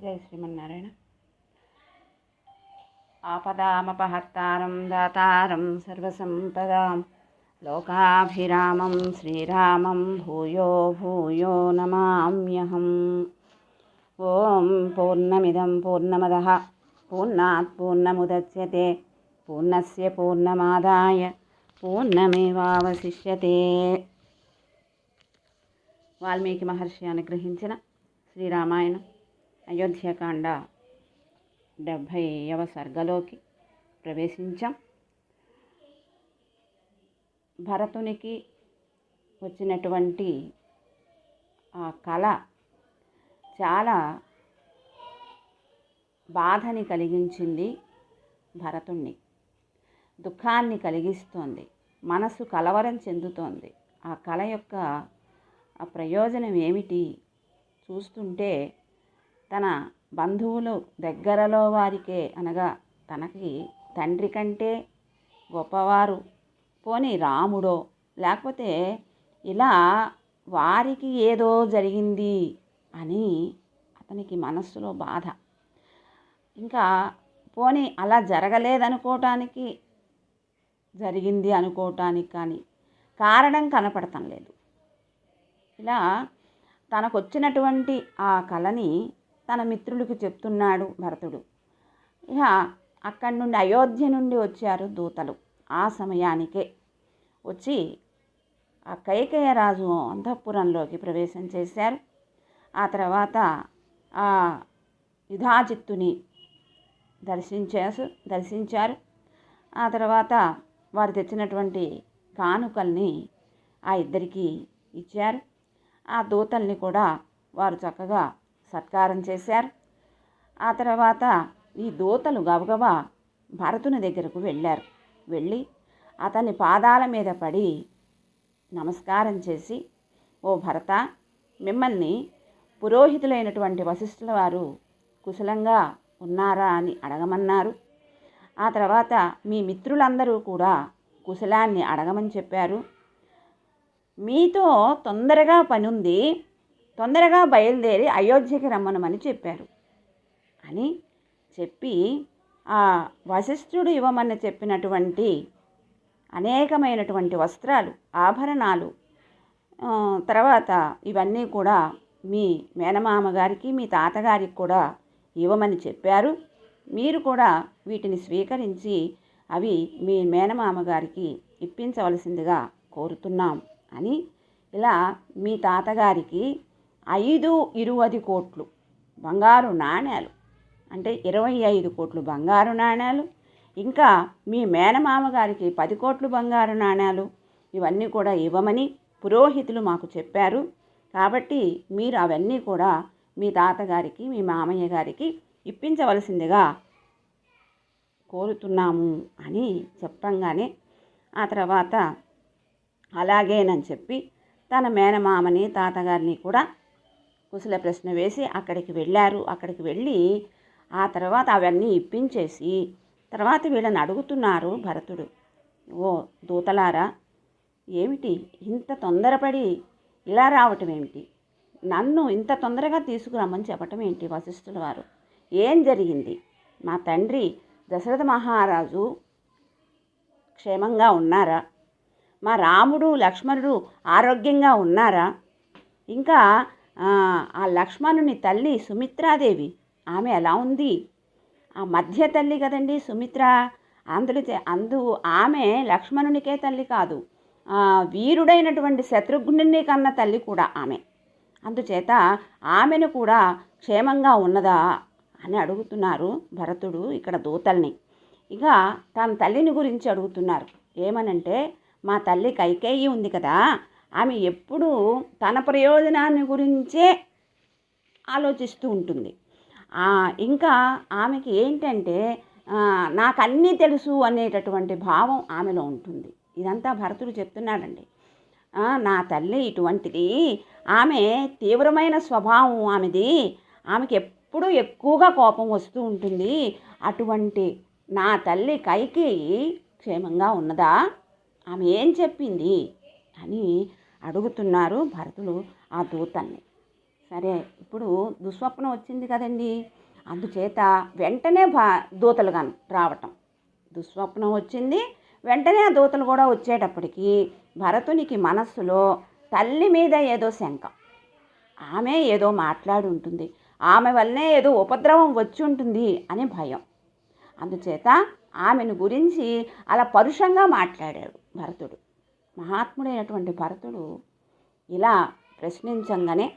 జై శ్రీమన్నారాయణ. ఆపదామపహర్తారం దాతారం సర్వసంపదాం లోకాభిరామం శ్రీరామం భూయో భూయో నమామ్యహం. ఓం పూర్ణమిదం పూర్ణమదః పూర్ణాత్ పూర్ణముదచ్యతే పూర్ణస్య పూర్ణమాదాయ పూర్ణమేవావశిష్యతే. వాల్మీకి మహర్షి అనుగ్రహించిన శ్రీరామాయణం అయోధ్యకాండ 70వ సర్గలోకి ప్రవేశించాం. భరతునికి వచ్చినటువంటి ఆ కళ చాలా బాధని కలిగించింది, భరతుణ్ణి దుఃఖాన్ని కలిగిస్తోంది, మనసు కలవరం చెందుతోంది. ఆ కళ యొక్క ఆ ప్రయోజనం ఏమిటి చూస్తుంటే తన బంధువులు దగ్గరలో వారికే, అనగా తనకి తండ్రి కంటే గొప్పవారు, పోనీ రాముడో లేకపోతే ఇలా వారికి ఏదో జరిగింది అని అతనికి మనస్సులో బాధ. ఇంకా పోనీ అలా జరగలేదనుకోవటానికి, జరిగింది అనుకోవటానికి కానీ కారణం కనపడటం లేదు. ఇలా తనకు వచ్చినటువంటి ఆ కళని తన మిత్రులకు చెప్తున్నాడు భరతుడు. ఇక అక్కడి నుండి అయోధ్య నుండి వచ్చారు దూతలు. ఆ సమయానికే వచ్చి ఆ కైకేయ రాజు అంతఃపురంలోకి ప్రవేశం చేశారు. ఆ తర్వాత ఆ యుధాజిత్తుని దర్శించారు. ఆ తర్వాత వారు తెచ్చినటువంటి కానుకల్ని ఆ ఇద్దరికి ఇచ్చారు. ఆ దూతల్ని కూడా వారు చక్కగా సత్కారం చేశారు. ఆ తర్వాత ఈ దూతలు గబగబా భరతుని దగ్గరకు వెళ్ళి అతని పాదాల మీద పడి నమస్కారం చేసి, ఓ భరత, మిమ్మల్ని పురోహితులైనటువంటి వశిష్ఠుల వారు కుశలంగా ఉన్నారా అని అడగమన్నారు. ఆ తర్వాత మీ మిత్రులందరూ కూడా కుశలాన్ని అడగమని చెప్పారు. మీతో తొందరగా పనుంది, తొందరగా బయలుదేరి అయోధ్యకి రమ్మనమని చెప్పారు అని చెప్పి ఆ వశిష్ఠుడు ఇవ్వమని చెప్పినటువంటి అనేకమైనటువంటి వస్త్రాలు, ఆభరణాలు, తర్వాత ఇవన్నీ కూడా మీ మేనమామ గారికి, మీ తాతగారికి కూడా ఇవ్వమని చెప్పారు. మీరు కూడా వీటిని స్వీకరించి అవి మీ మేనమామ గారికి ఇప్పించవలసిందిగా కోరుతున్నాం అని ఇలా మీ తాతగారికి 520 కోట్లు బంగారు నాణ్యాలు, అంటే 25 కోట్లు బంగారు నాణ్యాలు, ఇంకా మీ మేనమామ గారికి 10 కోట్లు బంగారు నాణ్యాలు, ఇవన్నీ కూడా ఇవ్వమని పురోహితులు మాకు చెప్పారు. కాబట్టి మీరు అవన్నీ కూడా మీ తాతగారికి, మీ మామయ్య గారికి ఇప్పించవలసిందిగా కోరుతున్నాము అని చెప్పంగానే ఆ తర్వాత అలాగేనని చెప్పి తన మేనమామని, తాతగారిని కూడా కుశల ప్రశ్న వేసి అక్కడికి వెళ్ళారు. అక్కడికి వెళ్ళి ఆ తర్వాత అవన్నీ ఇప్పించేసి తర్వాత వీళ్ళని అడుగుతున్నారు భరతుడు, ఓ దూతలారా, ఏమిటి ఇంత తొందరపడి ఇలా రావటం ఏమిటి? నన్ను ఇంత తొందరగా తీసుకురమ్మని చెప్పటం ఏంటి వశిష్ఠుల వారు? ఏం జరిగింది? మా తండ్రి దశరథ మహారాజు క్షేమంగా ఉన్నారా? మా రాముడు, లక్ష్మణుడు ఆరోగ్యంగా ఉన్నారా? ఇంకా ఆ లక్ష్మణుని తల్లి సుమిత్రాదేవి, ఆమె ఎలా ఉంది? ఆ మధ్య తల్లి కదండి సుమిత్ర. ఆమె లక్ష్మణునికే తల్లి కాదు, వీరుడైనటువంటి శత్రుఘ్నుని కన్న తల్లి కూడా ఆమె. అందుచేత ఆమెను కూడా క్షేమంగా ఉన్నదా అని అడుగుతున్నారు భరతుడు ఇక్కడ దూతల్ని. ఇక తన తల్లిని గురించి అడుగుతున్నారు. ఏమనంటే, మా తల్లి కైకేయి ఉంది కదా, ఆమె ఎప్పుడూ తన ప్రయోజనాన్ని గురించే ఆలోచిస్తూ ఉంటుంది. ఇంకా ఆమెకి ఏంటంటే నాకన్నీ తెలుసు అనేటటువంటి భావం ఆమెలో ఉంటుంది. ఇదంతా భరతుడు చెప్తున్నాడండి. నా తల్లి ఇటువంటిది, ఆమె తీవ్రమైన స్వభావం ఆమెది, ఆమెకి ఎప్పుడూ ఎక్కువగా కోపం వస్తూ ఉంటుంది. అటువంటి నా తల్లి కైకేయి క్షేమంగా ఉన్నదా? ఆమె ఏం చెప్పింది అని అడుగుతున్నారు భరతుడు ఆ దూతల్ని. సరే, ఇప్పుడు దుస్వప్నం వచ్చింది కదండి, అందుచేత వెంటనే దూతలు రావటం. దుస్వప్నం వచ్చింది, వెంటనే ఆ దూతలు కూడా వచ్చేటప్పటికి భరతునికి మనస్సులో తల్లి మీద ఏదో శంక. ఆమె ఏదో మాట్లాడి ఉంటుంది, ఆమె వల్లనే ఏదో ఉపద్రవం వచ్చి ఉంటుంది అని భయం. అందుచేత ఆమెను గురించి అలా పరుషంగా మాట్లాడాడు భరతుడు. మహాత్ముడైనటువంటి భరతుడు ఇలా ప్రశ్నించంగానే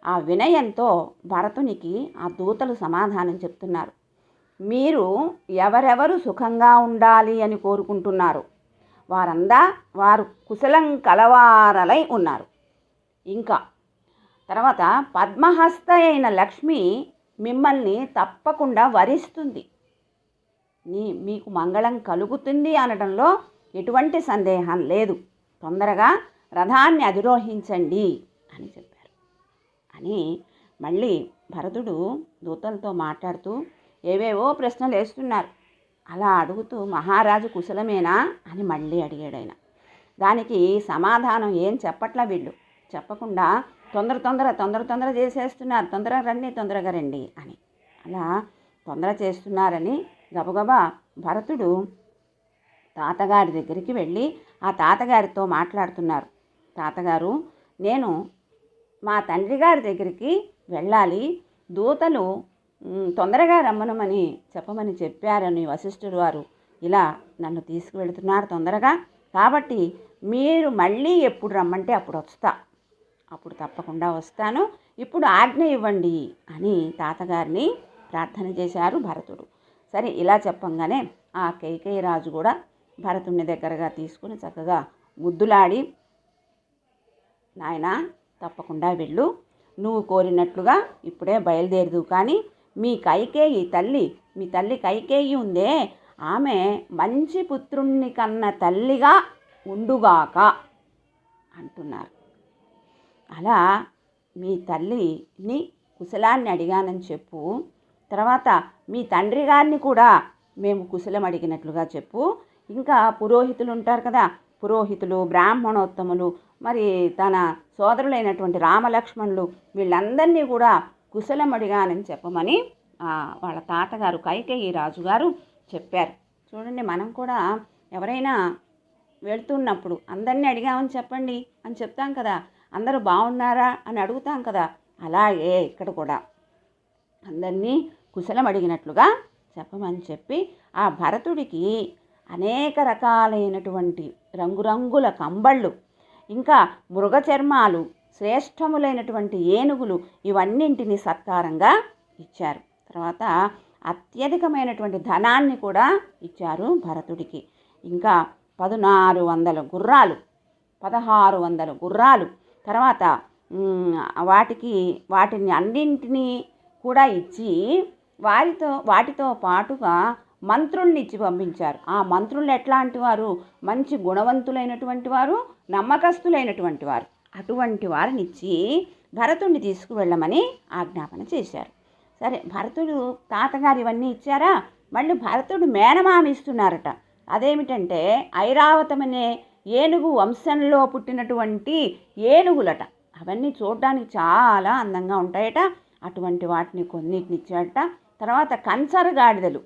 ఆ వినయంతో భరతునికి ఆ దూతలు సమాధానం చెప్తున్నారు. మీరు ఎవరెవరు సుఖంగా ఉండాలి అని కోరుకుంటున్నారు వారు కుశలం కలవారలై ఉన్నారు. ఇంకా తర్వాత పద్మహస్త అయిన లక్ష్మి మిమ్మల్ని తప్పకుండా వరిస్తుంది, మీకు మంగళం కలుగుతుంది అనడంలో ఎటువంటి సందేహం లేదు. తొందరగా రథాన్ని అధిరోహించండి అని చెప్పారు. అని మళ్ళీ భరతుడు దూతలతో మాట్లాడుతూ ఏవేవో ప్రశ్నలు వేస్తున్నారు. అలా అడుగుతూ మహారాజు కుశలమేనా అని మళ్ళీ అడిగాడు ఆయన. దానికి సమాధానం ఏం చెప్పట్లా వీళ్ళు. చెప్పకుండా తొందర చేసేస్తున్నారు, తొందరగా రండి అని. అలా తొందర చేస్తున్నారని గబగబా భరతుడు తాతగారి దగ్గరికి వెళ్ళి ఆ తాతగారితో మాట్లాడుతున్నారు. తాతగారు, నేను మా తండ్రి గారి దగ్గరికి వెళ్ళాలి, దూతలు తొందరగా రమ్మనమని చెప్పమని చెప్పారని వశిష్ఠుడు వారు ఇలా నన్ను తీసుకువెళుతున్నారు తొందరగా. కాబట్టి మీరు మళ్ళీ ఎప్పుడు రమ్మంటే అప్పుడు తప్పకుండా వస్తాను, ఇప్పుడు ఆజ్ఞ ఇవ్వండి అని తాతగారిని ప్రార్థన చేశారు భరతుడు. సరే, ఇలా చెప్పంగానే ఆ కైకేయి రాజు కూడా భరతుడిని దగ్గరగా తీసుకుని చక్కగా ముద్దులాడి, నాయనా తప్పకుండా వెళ్ళు, నువ్వు కోరినట్లుగా ఇప్పుడే బయలుదేరదు, కానీ మీ తల్లి కైకేయి ఉందే, ఆమె మంచి పుత్రుణ్ణి కన్న తల్లిగా ఉండుగాక అంటున్నారు. అలా మీ తల్లిని కుశలాన్ని అడిగానని చెప్పు, తర్వాత మీ తండ్రి గారిని కూడా మేము కుశలం అడిగినట్లుగా చెప్పు, ఇంకా పురోహితులు ఉంటారు కదా, పురోహితులు, బ్రాహ్మణోత్తములు, మరి తన సోదరులైనటువంటి రామలక్ష్మణులు, వీళ్ళందరినీ కూడా కుశలం అడిగానని చెప్పమని వాళ్ళ తాతగారు కైకేయి రాజుగారు చెప్పారు. చూడండి, మనం కూడా ఎవరైనా వెళ్తున్నప్పుడు అందరినీ అడిగామని చెప్పండి అని చెప్తాం కదా, అందరూ బాగున్నారా అని అడుగుతాం కదా, అలాగే ఇక్కడ కూడా అందరినీ కుశలం అడిగినట్లుగా చెప్పమని చెప్పి ఆ భరతుడికి అనేక రకాలైనటువంటి రంగురంగుల కంబళ్ళు, ఇంకా మృగచర్మాలు, శ్రేష్టములైనటువంటి ఏనుగులు, ఇవన్నింటినీ సత్కారంగా ఇచ్చారు. తర్వాత అత్యధికమైనటువంటి ధనాన్ని కూడా ఇచ్చారు భరతుడికి. ఇంకా 1600 గుర్రాలు, 1600 గుర్రాలు, తర్వాత వాటిని అన్నింటినీ కూడా ఇచ్చి వాటితో పాటుగా మంత్రుల్ని ఇచ్చి పంపించారు. ఆ మంత్రులు ఎట్లాంటి వారు? మంచి గుణవంతులైనటువంటి వారు, నమ్మకస్తులైనటువంటి వారు. అటువంటి వారిని ఇచ్చి భరతుడిని తీసుకువెళ్ళమని ఆజ్ఞాపన చేశారు. సరే, భరతుడు తాతగారు ఇవన్నీ ఇచ్చారా, మళ్ళీ భరతుడు మేనమామ ఇస్తున్నారట. అదేమిటంటే ఐరావతమనే ఏనుగు వంశంలో పుట్టినటువంటి ఏనుగులట. అవన్నీ చూడడానికి చాలా అందంగా ఉంటాయట. అటువంటి వాటిని కొన్నిటిని ఇచ్చారట. తర్వాత కంచర గాడిదలు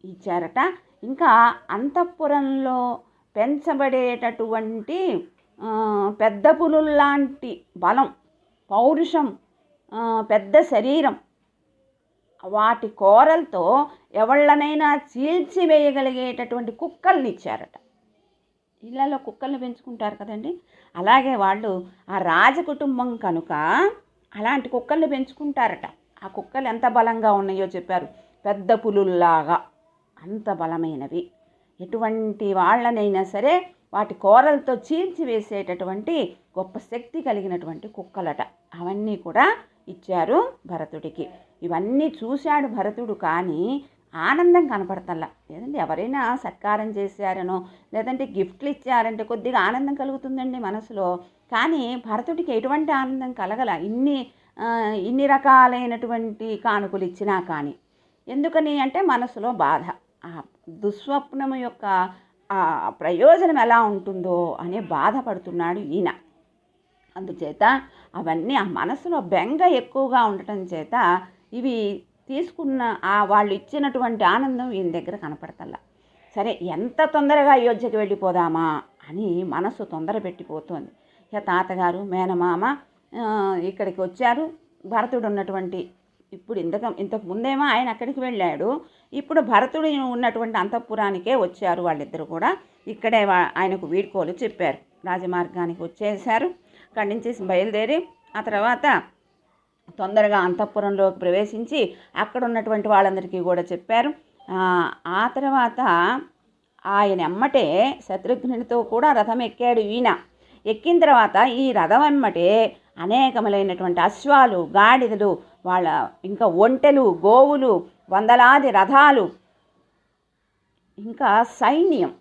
ఇచ్చారట. ఇంకా అంతఃపురంలో పెంచబడేటటువంటి పెద్ద పులుల్లాంటి బలం, పౌరుషం, పెద్ద శరీరం, వాటి కోరలతో ఎవళ్ళనైనా చీల్చివేయగలిగేటటువంటి కుక్కల్ని ఇచ్చారట. ఇళ్లలో కుక్కల్ని పెంచుకుంటారు కదండి, అలాగే వాళ్ళు ఆ రాజకుటుంబం కనుక అలాంటి కుక్కల్ని పెంచుకుంటారట. ఆ కుక్కలు ఎంత బలంగా ఉన్నాయో చెప్పారు, పెద్ద పులుల్లాగా అంత బలమైనవి. ఎటువంటి వాళ్ళనైనా సరే వాటి కోరలతో చీల్చివేసేటటువంటి గొప్ప శక్తి కలిగినటువంటి కుక్కలట. అవన్నీ కూడా ఇచ్చారు భరతుడికి. ఇవన్నీ చూశాడు భరతుడు, కానీ ఆనందం కనపడతల్లా. లేదంటే ఎవరైనా సత్కారం చేశారనో లేదంటే గిఫ్ట్లు ఇచ్చారంటే కొద్దిగా ఆనందం కలుగుతుందండి మనసులో, కానీ భరతుడికి ఎటువంటి ఆనందం కలగల ఇన్ని రకాలైనటువంటి కానుకలు ఇచ్చినా కానీ. ఎందుకని అంటే మనసులో బాధ. ఆ దుస్వప్నము యొక్క ప్రయోజనం ఎలా ఉంటుందో అని బాధపడుతున్నాడు ఈయన. అందుచేత అవన్నీ ఆ మనసులో బెంగ ఎక్కువగా ఉండటం చేత ఇవి తీసుకున్న వాళ్ళు ఇచ్చినటువంటి ఆనందం ఈయన దగ్గర కనపడతల్లా. సరే ఎంత తొందరగా అయోధ్యకి వెళ్ళిపోదామా అని మనసు తొందర పెట్టిపోతుంది. ఇక తాతగారు మేనమామ ఇక్కడికి వచ్చారు. భరతుడు ఉన్నటువంటి ఇప్పుడు ఇంతకు ముందేమో ఆయన అక్కడికి వెళ్ళాడు. ఇప్పుడు భరతుడు ఉన్నటువంటి అంతఃపురానికే వచ్చారు వాళ్ళిద్దరు కూడా. ఇక్కడే ఆయనకు వీడ్కోలు చెప్పారు. రాజమార్గానికి వచ్చేసారు. అక్కడి నుంచి బయలుదేరి ఆ తర్వాత తొందరగా అంతఃపురంలోకి ప్రవేశించి అక్కడ ఉన్నటువంటి వాళ్ళందరికీ కూడా చెప్పారు. ఆ తర్వాత ఆయన ఎమ్మటే శత్రుఘ్నునితో కూడా రథం ఎక్కాడు ఈయన. ఎక్కిన తర్వాత ఈ రథం ఎమ్మటే అనేకములైనటువంటి అశ్వాలు, గాడిదలు, వాళ్ళ ఇంకా ఒంటెలు, గోవులు, వందలాది రథాలు, ఇంకా సైన్యం,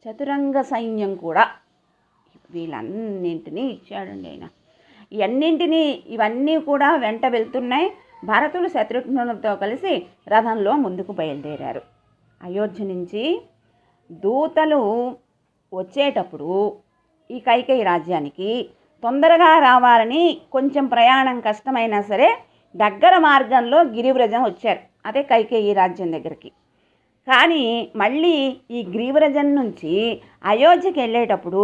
చతురంగ సైన్యం కూడా వీళ్ళన్నింటినీ ఇచ్చాడండి ఆయన. ఇవన్నీ కూడా వెంట వెళ్తున్నాయి. భరతుడు శత్రుఘ్నులతో కలిసి రథంలో ముందుకు బయలుదేరారు. అయోధ్య నుంచి దూతలు వచ్చేటప్పుడు ఈ కైకేయి రాజ్యానికి తొందరగా రావాలని కొంచెం ప్రయాణం కష్టమైనా సరే దగ్గర మార్గంలో గిరివ్రజం వచ్చారు. అదే కైకేయి రాజ్యం దగ్గరికి. కానీ మళ్ళీ ఈ గిరివ్రజం నుంచి అయోధ్యకి వెళ్ళేటప్పుడు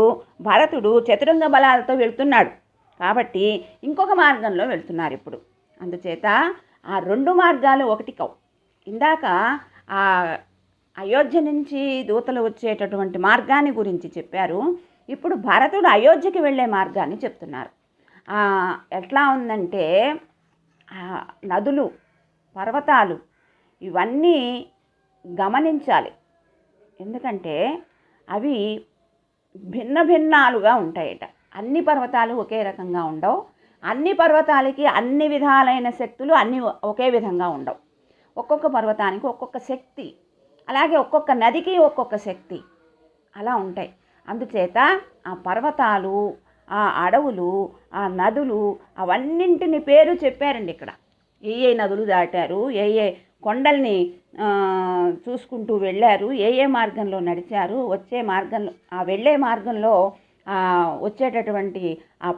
భరతుడు చతురంగ బలాలతో వెళ్తున్నాడు కాబట్టి ఇంకొక మార్గంలో వెళ్తున్నారు ఇప్పుడు. అందుచేత ఆ రెండు మార్గాలు ఒకటి కావు. ఇందాక ఆ అయోధ్య నుంచి దూతలు వచ్చేటటువంటి మార్గాన్ని గురించి చెప్పారు. ఇప్పుడు భరతుడు అయోధ్యకి వెళ్ళే మార్గాన్ని చెప్తున్నారు. ఎట్లా ఉందంటే నదులు, పర్వతాలు ఇవన్నీ గమనించాలి. ఎందుకంటే అవి భిన్న భిన్నాలుగా ఉంటాయట. అన్ని పర్వతాలు ఒకే రకంగా ఉండవు. అన్ని పర్వతాలకి అన్ని విధాలైన శక్తులు అన్నీ ఒకే విధంగా ఉండవు. ఒక్కొక్క పర్వతానికి ఒక్కొక్క శక్తి, అలాగే ఒక్కొక్క నదికి ఒక్కొక్క శక్తి అలా ఉంటాయి. అందుచేత ఆ పర్వతాలు, ఆ అడవులు, ఆ నదులు అవన్నింటిని పేరు చెప్పారండి ఇక్కడ. ఏ నదులు దాటారు, ఏ కొండల్ని చూసుకుంటూ వెళ్ళారు, ఏ మార్గంలో నడిచారు, వచ్చే మార్గంలో వెళ్ళే మార్గంలో వచ్చేటటువంటి ఆ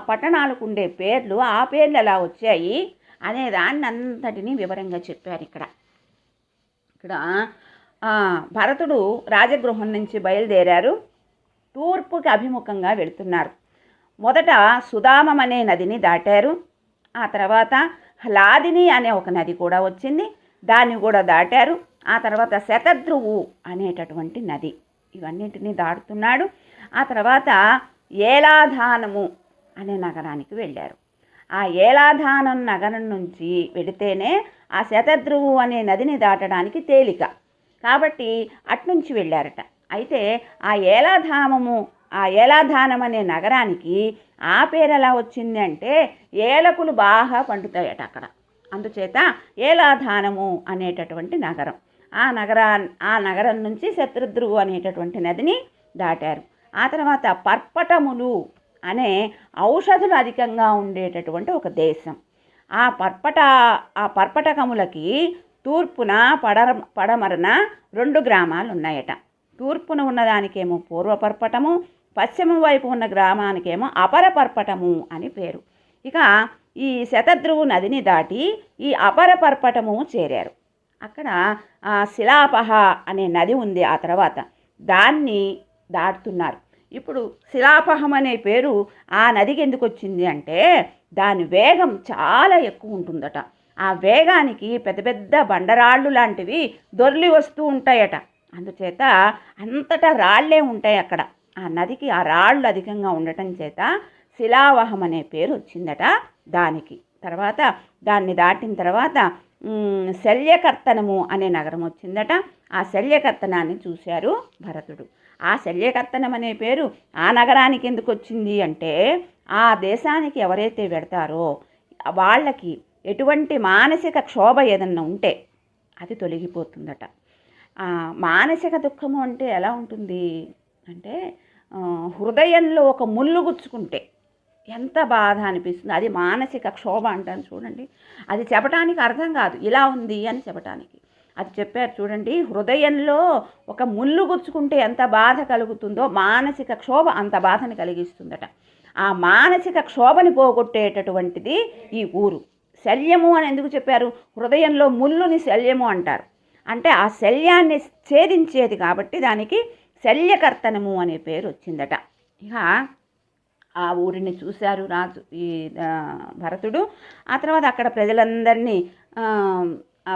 పట్టణాలకు ఉండే పేర్లు, ఆ పేర్లు ఎలా వచ్చాయి అనే దాన్ని అంతటినీ వివరంగా చెప్పారు ఇక్కడ. భరతుడు రాజగృహం నుంచి బయలుదేరారు. తూర్పుకి అభిముఖంగా వెళుతున్నారు. మొదట సుదామం అనే నదిని దాటారు. ఆ తర్వాత హ్లాదిని అనే ఒక నది కూడా వచ్చింది, దాన్ని కూడా దాటారు. ఆ తర్వాత శతద్రువు అనేటటువంటి నది, ఇవన్నింటినీ దాటుతున్నాడు. ఆ తర్వాత ఏలాధానము అనే నగరానికి వెళ్ళారు. ఆ ఏలాధానం నగరం నుంచి వెళితేనే ఆ శతద్రువు అనే నదిని దాటడానికి తేలిక కాబట్టి అట్నుంచి వెళ్ళారట. అయితే ఆ ఏలాధానం అనే నగరానికి ఆ పేరు ఎలా వచ్చింది అంటే ఏలకులు బాగా పండుతాయట అక్కడ. అందుచేత ఏలాధానము అనేటటువంటి నగరం. ఆ నగరం నుంచి శతద్రువు అనేటటువంటి నదిని దాటారు. ఆ తర్వాత పర్పటములు అనే ఔషధులు అధికంగా ఉండేటటువంటి ఒక దేశం. ఆ పర్పటకములకి తూర్పున పడమరన 2 గ్రామాలు ఉన్నాయట. తూర్పున ఉన్నదానికేమో పూర్వపర్పటము, పశ్చిమ వైపు ఉన్న గ్రామానికేమో అపరపర్పటము అని పేరు. ఇక ఈ శతద్రువు నదిని దాటి ఈ అపరపర్పటము చేరారు. అక్కడ శిలాపహ అనే నది ఉంది. ఆ తర్వాత దాన్ని దాటుతున్నారు. ఇప్పుడు శిలాపహం అనే పేరు ఆ నదికి ఎందుకు వచ్చింది అంటే దాని వేగం చాలా ఎక్కువ ఉంటుందట. ఆ వేగానికి పెద్ద పెద్ద బండరాళ్ళు లాంటివి దొర్లి వస్తూ ఉంటాయట. అందుచేత అంతటా రాళ్లే ఉంటాయి అక్కడ. ఆ నదికి ఆ రాళ్ళు అధికంగా ఉండటం చేత శిలావహం అనే పేరు వచ్చిందట దానికి. తర్వాత దాన్ని దాటిన తర్వాత శల్యకర్తనము అనే నగరం వచ్చిందట. ఆ శల్యకర్తనాన్ని చూశారు భరతుడు. ఆ శల్యకర్తనం అనే పేరు ఆ నగరానికి ఎందుకు వచ్చింది అంటే ఆ దేశానికి ఎవరైతే వెడతారో వాళ్ళకి ఎటువంటి మానసిక క్షోభ ఏదన్నా ఉంటే అది తొలగిపోతుందట. మానసిక దుఃఖము అంటే ఎలా ఉంటుంది అంటే హృదయంలో ఒక ముళ్ళు గుచ్చుకుంటే ఎంత బాధ అనిపిస్తుంది, అది మానసిక క్షోభ అంటాను చూడండి. అది చెప్పడానికి అర్థం కాదు, ఇలా ఉంది అని చెప్పడానికి. అది చెప్పారు చూడండి. హృదయంలో ఒక ముళ్ళు గుచ్చుకుంటే ఎంత బాధ కలుగుతుందో మానసిక క్షోభ అంత బాధని కలిగిస్తుందట. ఆ మానసిక క్షోభని పోగొట్టేటటువంటిది ఈ ఊరు. శల్యము అని ఎందుకు చెప్పారు? హృదయంలో ముల్లుని శల్యము అంటారు. అంటే ఆ శల్యాన్ని ఛేదించేది కాబట్టి దానికి శల్యకర్తనము అనే పేరు వచ్చిందట. ఇక ఆ ఊరిని చూశారు రాజు ఈ భరతుడు. ఆ తర్వాత అక్కడ ప్రజలందరినీ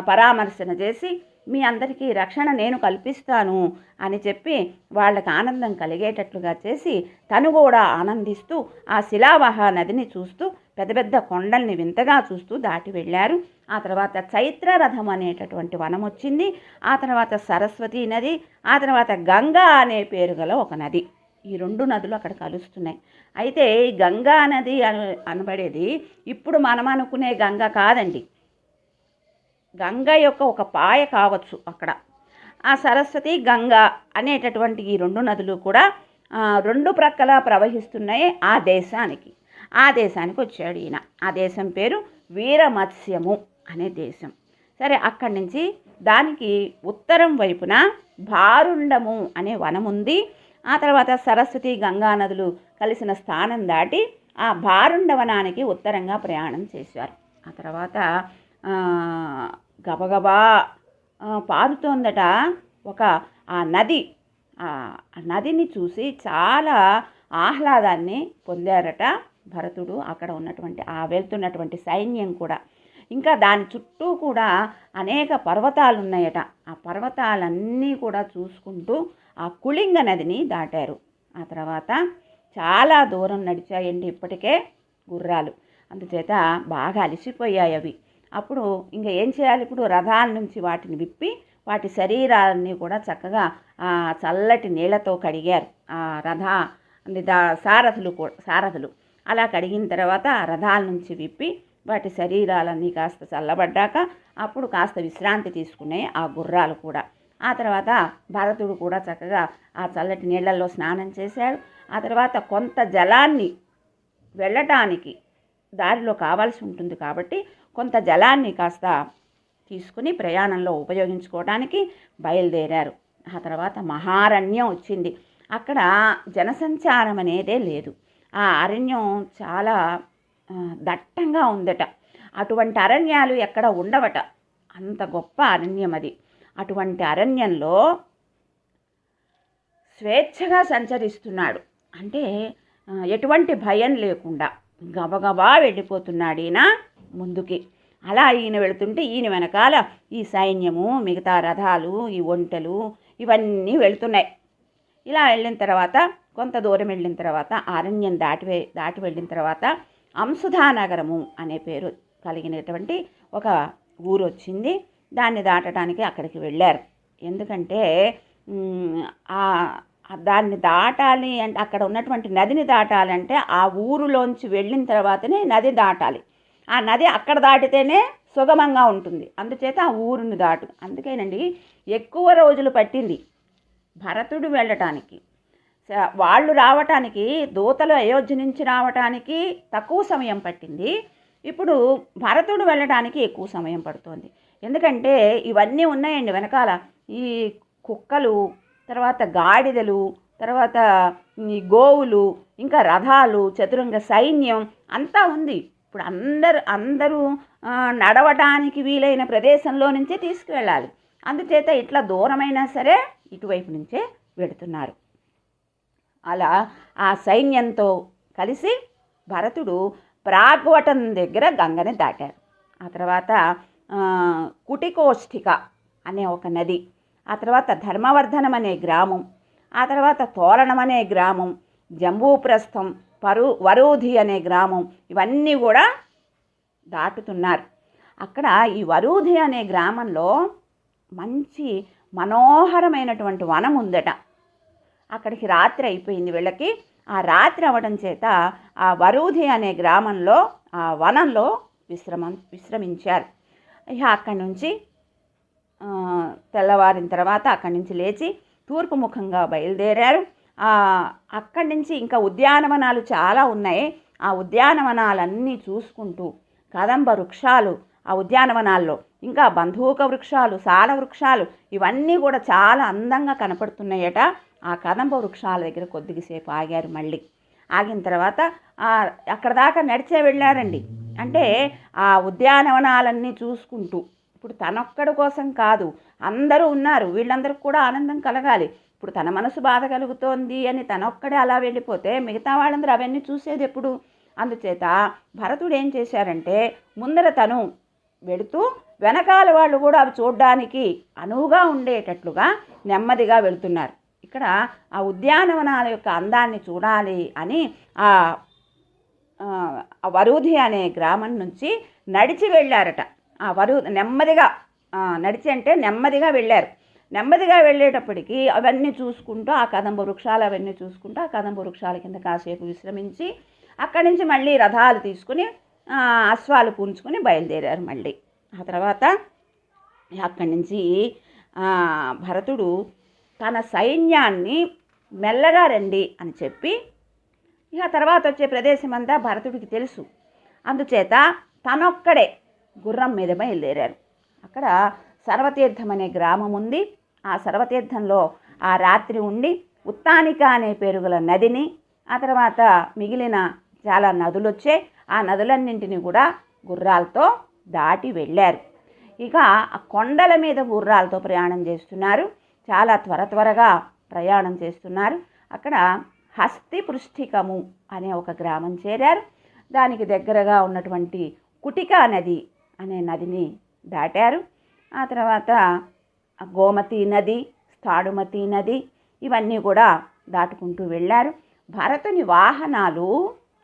పరామర్శన చేసి మీ అందరికీ రక్షణ నేను కల్పిస్తాను అని చెప్పి వాళ్ళకి ఆనందం కలిగేటట్లుగా చేసి తను కూడా ఆనందిస్తూ ఆ శిలావహ నదిని చూస్తూ పెద్ద పెద్ద కొండల్ని వింతగా చూస్తూ దాటి వెళ్ళారు. ఆ తర్వాత చైత్రరథం అనేటటువంటి వనం వచ్చింది. ఆ తర్వాత సరస్వతీ నది, ఆ తర్వాత గంగా అనే పేరు గల ఒక నది. ఈ 2 నదులు అక్కడ కలుస్తున్నాయి. అయితే ఈ గంగా నది అనబడేది ఇప్పుడు మనం అనుకునే గంగ కాదండి. గంగ యొక్క ఒక పాయ కావచ్చు అక్కడ. ఆ సరస్వతి గంగా అనేటటువంటి ఈ 2 నదులు కూడా 2 ప్రక్కల ప్రవహిస్తున్నాయి ఆ దేశానికి. ఆ దేశానికి వచ్చాడు ఈయన. ఆ దేశం పేరు వీరమత్స్యము అనే దేశం. సరే, అక్కడి నుంచి దానికి ఉత్తరం వైపున భారుండము అనే వనం ఉంది. ఆ తర్వాత సరస్వతి గంగా నదులు కలిసిన స్థానం దాటి ఆ భారుండవనానికి ఉత్తరంగా ప్రయాణం చేశారు. ఆ తర్వాత గబగబా పారుతోందట ఒక ఆ నది. ఆ నదిని చూసి చాలా ఆహ్లాదాన్ని పొందారట భరతుడు, అక్కడ ఉన్నటువంటి వెళ్తున్నటువంటి సైన్యం కూడా. ఇంకా దాని చుట్టూ కూడా అనేక పర్వతాలు ఉన్నాయట. ఆ పర్వతాలన్నీ కూడా చూసుకుంటూ ఆ కుళింగ నదిని దాటారు. ఆ తర్వాత చాలా దూరం నడిచాయండి ఇప్పటికే గుర్రాలు. అందుచేత బాగా అలసిపోయాయి అవి. అప్పుడు ఇంకా ఏం చేయాలి? ఇప్పుడు రథాల నుంచి వాటిని విప్పి వాటి శరీరాలన్నీ కూడా చక్కగా చల్లటి నీళ్లతో కడిగారు ఆ సారథులు. అలా కడిగిన తర్వాత రథాల నుంచి విప్పి వాటి శరీరాలన్నీ కాస్త చల్లబడ్డాక అప్పుడు కాస్త విశ్రాంతి తీసుకునే ఆ గుర్రాలు కూడా. ఆ తర్వాత భరతుడు కూడా చక్కగా ఆ చల్లటి నీళ్లలో స్నానం చేశాడు. ఆ తర్వాత కొంత జలాన్ని వెళ్ళటానికి దారిలో కావాల్సి ఉంటుంది కాబట్టి కొంత జలాన్ని కాస్త తీసుకుని ప్రయాణంలో ఉపయోగించుకోవడానికి బయలుదేరారు. ఆ తర్వాత మహారణ్యం వచ్చింది. అక్కడ జనసంచారం అనేదే లేదు. ఆ అరణ్యం చాలా దట్టంగా ఉందట. అటువంటి అరణ్యాలు ఎక్కడ ఉండవట. అంత గొప్ప అరణ్యం అది. అటువంటి అరణ్యంలో స్వేచ్ఛగా సంచరిస్తున్నాడు. అంటే ఎటువంటి భయం లేకుండా గబగబా వెళ్ళిపోతున్నాడు ఈయన ముందుకి. అలా ఈయన వెళుతుంటే ఈయన వెనకాల ఈ సైన్యము, మిగతా రథాలు, ఈ ఒంటెలు ఇవన్నీ వెళుతున్నాయి. ఇలా వెళ్ళిన తర్వాత కొంత దూరం వెళ్ళిన తర్వాత అరణ్యం దాటి వెళ్ళిన తర్వాత అంశుధానగరము అనే పేరు కలిగినటువంటి ఒక ఊరు వచ్చింది. దాన్ని దాటడానికి అక్కడికి వెళ్ళారు. ఎందుకంటే దాన్ని దాటాలి అంటే అక్కడ ఉన్నటువంటి నదిని దాటాలంటే ఆ ఊరులోంచి వెళ్ళిన తర్వాతనే నది దాటాలి. ఆ నది అక్కడ దాటితేనే సుగమంగా ఉంటుంది. అందుచేత ఆ ఊరుని అందుకేనండి ఎక్కువ రోజులు పట్టింది భరతుడు వెళ్ళటానికి. వాళ్ళు రావటానికి, దూతలు అయోధ్య నుంచి రావటానికి తక్కువ సమయం పట్టింది. ఇప్పుడు భరతుడు వెళ్ళడానికి ఎక్కువ సమయం పడుతోంది. ఎందుకంటే ఇవన్నీ ఉన్నాయండి వెనకాల. ఈ కుక్కలు, తర్వాత గాడిదలు, తర్వాత ఈ గోవులు, ఇంకా రథాలు, చతురంగ సైన్యం అంతా ఉంది. ఇప్పుడు అందరూ నడవటానికి వీలైన ప్రదేశంలో నుంచే తీసుకువెళ్ళాలి. అందుచేత ఇట్లా దూరమైనా సరే ఇటువైపు నుంచే వెళుతున్నారు. అలా ఆ సైన్యంతో కలిసి భరతుడు ప్రాగ్వటం దగ్గర గంగని దాటారు. ఆ తర్వాత కుటికోష్ఠిక అనే ఒక నది, ఆ తర్వాత ధర్మవర్ధనం అనే గ్రామం, ఆ తర్వాత తోరణం అనే గ్రామం, జంబూప్రస్థం, వరూధి అనే గ్రామం, ఇవన్నీ కూడా దాటుతున్నారు. అక్కడ ఈ వరూధి అనే గ్రామంలో మంచి మనోహరమైనటువంటి వనం ఉందట. అక్కడికి రాత్రి అయిపోయింది వీళ్ళకి. ఆ రాత్రి అవ్వడం చేత ఆ వరూధి అనే గ్రామంలో ఆ వనంలో విశ్రమించారు. ఇక అక్కడి నుంచి తెల్లవారిన తర్వాత అక్కడి నుంచి లేచి తూర్పు ముఖంగా బయలుదేరారు. అక్కడి నుంచి ఇంకా ఉద్యానవనాలు చాలా ఉన్నాయి. ఆ ఉద్యానవనాలన్నీ చూసుకుంటూ కదంబ వృక్షాలు ఆ ఉద్యానవనాల్లో, ఇంకా బంధూక వృక్షాలు, సాల వృక్షాలు ఇవన్నీ కూడా చాలా అందంగా కనపడుతున్నాయట. ఆ కదంబ వృక్షాల దగ్గర కొద్దిసేపు ఆగారు. మళ్ళీ ఆగిన తర్వాత అక్కడ దాకా నడిచే వెళ్ళారండి. అంటే ఆ ఉద్యానవనాలన్నీ చూసుకుంటూ, ఇప్పుడు తనొక్కడి కోసం కాదు, అందరూ ఉన్నారు, వీళ్ళందరికీ కూడా ఆనందం కలగాలి. ఇప్పుడు తన మనసు బాధ కలుగుతోంది అని తనొక్కడే అలా వెళ్ళిపోతే మిగతా వాళ్ళందరూ అవన్నీ చూసేది ఎప్పుడు? అందుచేత భరతుడు ఏం చేశారంటే ముందర తను వెళుతూ వెనకాల వాళ్ళు కూడా అవి చూడడానికి అనువుగా ఉండేటట్లుగా నెమ్మదిగా వెళుతున్నారు. ఇక్కడ ఆ ఉద్యానవనాల యొక్క అందాన్ని చూడాలి అని ఆ వరూధి అనే గ్రామం నుంచి నడిచి వెళ్ళారట. నెమ్మదిగా నడిచి అంటే నెమ్మదిగా వెళ్ళారు. నెమ్మదిగా వెళ్ళేటప్పటికి అవన్నీ చూసుకుంటూ ఆ కదంబ వృక్షాలు అవన్నీ చూసుకుంటూ ఆ కదంబ వృక్షాల కింద కాసేపు విశ్రమించి అక్కడి నుంచి మళ్ళీ రథాలు తీసుకుని అశ్వాలు పూంచుకొని బయలుదేరారు. మళ్ళీ ఆ తర్వాత అక్కడి నుంచి భరతుడు తన సైన్యాన్ని మెల్లగా రండి అని చెప్పి, ఇక తర్వాత వచ్చే ప్రదేశం అంతా భరతుడికి తెలుసు. అందుచేత తనొక్కడే గుర్రం మీద బయలుదేరారు. అక్కడ సర్వతీర్థం అనే గ్రామం ఉంది. ఆ సర్వతీర్థంలో ఆ రాత్రి ఉండి ఉత్తానిక అనే పేరు గల నదిని, ఆ తర్వాత మిగిలిన చాలా నదులు వచ్చాయి, ఆ నదులన్నింటినీ కూడా గుర్రాలతో దాటి వెళ్ళారు. ఇక ఆ కొండల మీద గుర్రాలతో ప్రయాణం చేస్తున్నారు. చాలా త్వరగా ప్రయాణం చేస్తున్నారు. అక్కడ హస్తి పృష్ఠికము అనే ఒక గ్రామం చేరారు. దానికి దగ్గరగా ఉన్నటువంటి కుటికా నది అనే నదిని దాటారు. ఆ తర్వాత గోమతి నది, స్థాడుమతి నది ఇవన్నీ కూడా దాటుకుంటూ వెళ్ళారు. భరతుని వాహనాలు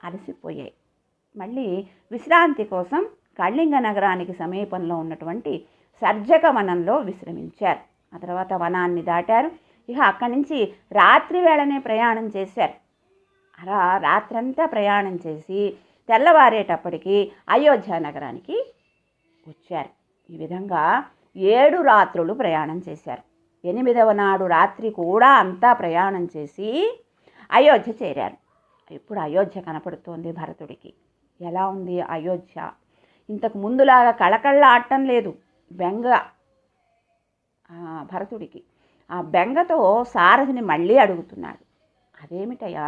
అలసిపోయాయి. మళ్ళీ విశ్రాంతి కోసం కళింగ నగరానికి సమీపంలో ఉన్నటువంటి సర్జక వనంలో విశ్రమించారు. ఆ తర్వాత వనాన్ని దాటారు. ఇక అక్కడి నుంచి రాత్రి వేళనే ప్రయాణం చేశారు. అలా రాత్రంతా ప్రయాణం చేసి తెల్లవారేటప్పటికి అయోధ్య నగరానికి వచ్చారు. ఈ విధంగా 7 రాత్రులు ప్రయాణం చేశారు. 8వ నాడు రాత్రి కూడా అంతా ప్రయాణం చేసి అయోధ్య చేరారు. ఇప్పుడు అయోధ్య కనపడుతోంది భరతుడికి. ఎలా ఉంది అయోధ్య? ఇంతకు ముందులాగా కళకళలాడటం లేదు. బెంగ భరతుడికి. ఆ బెంగతో సారథిని మళ్ళీ అడుగుతున్నాడు, అదేమిటయ్యా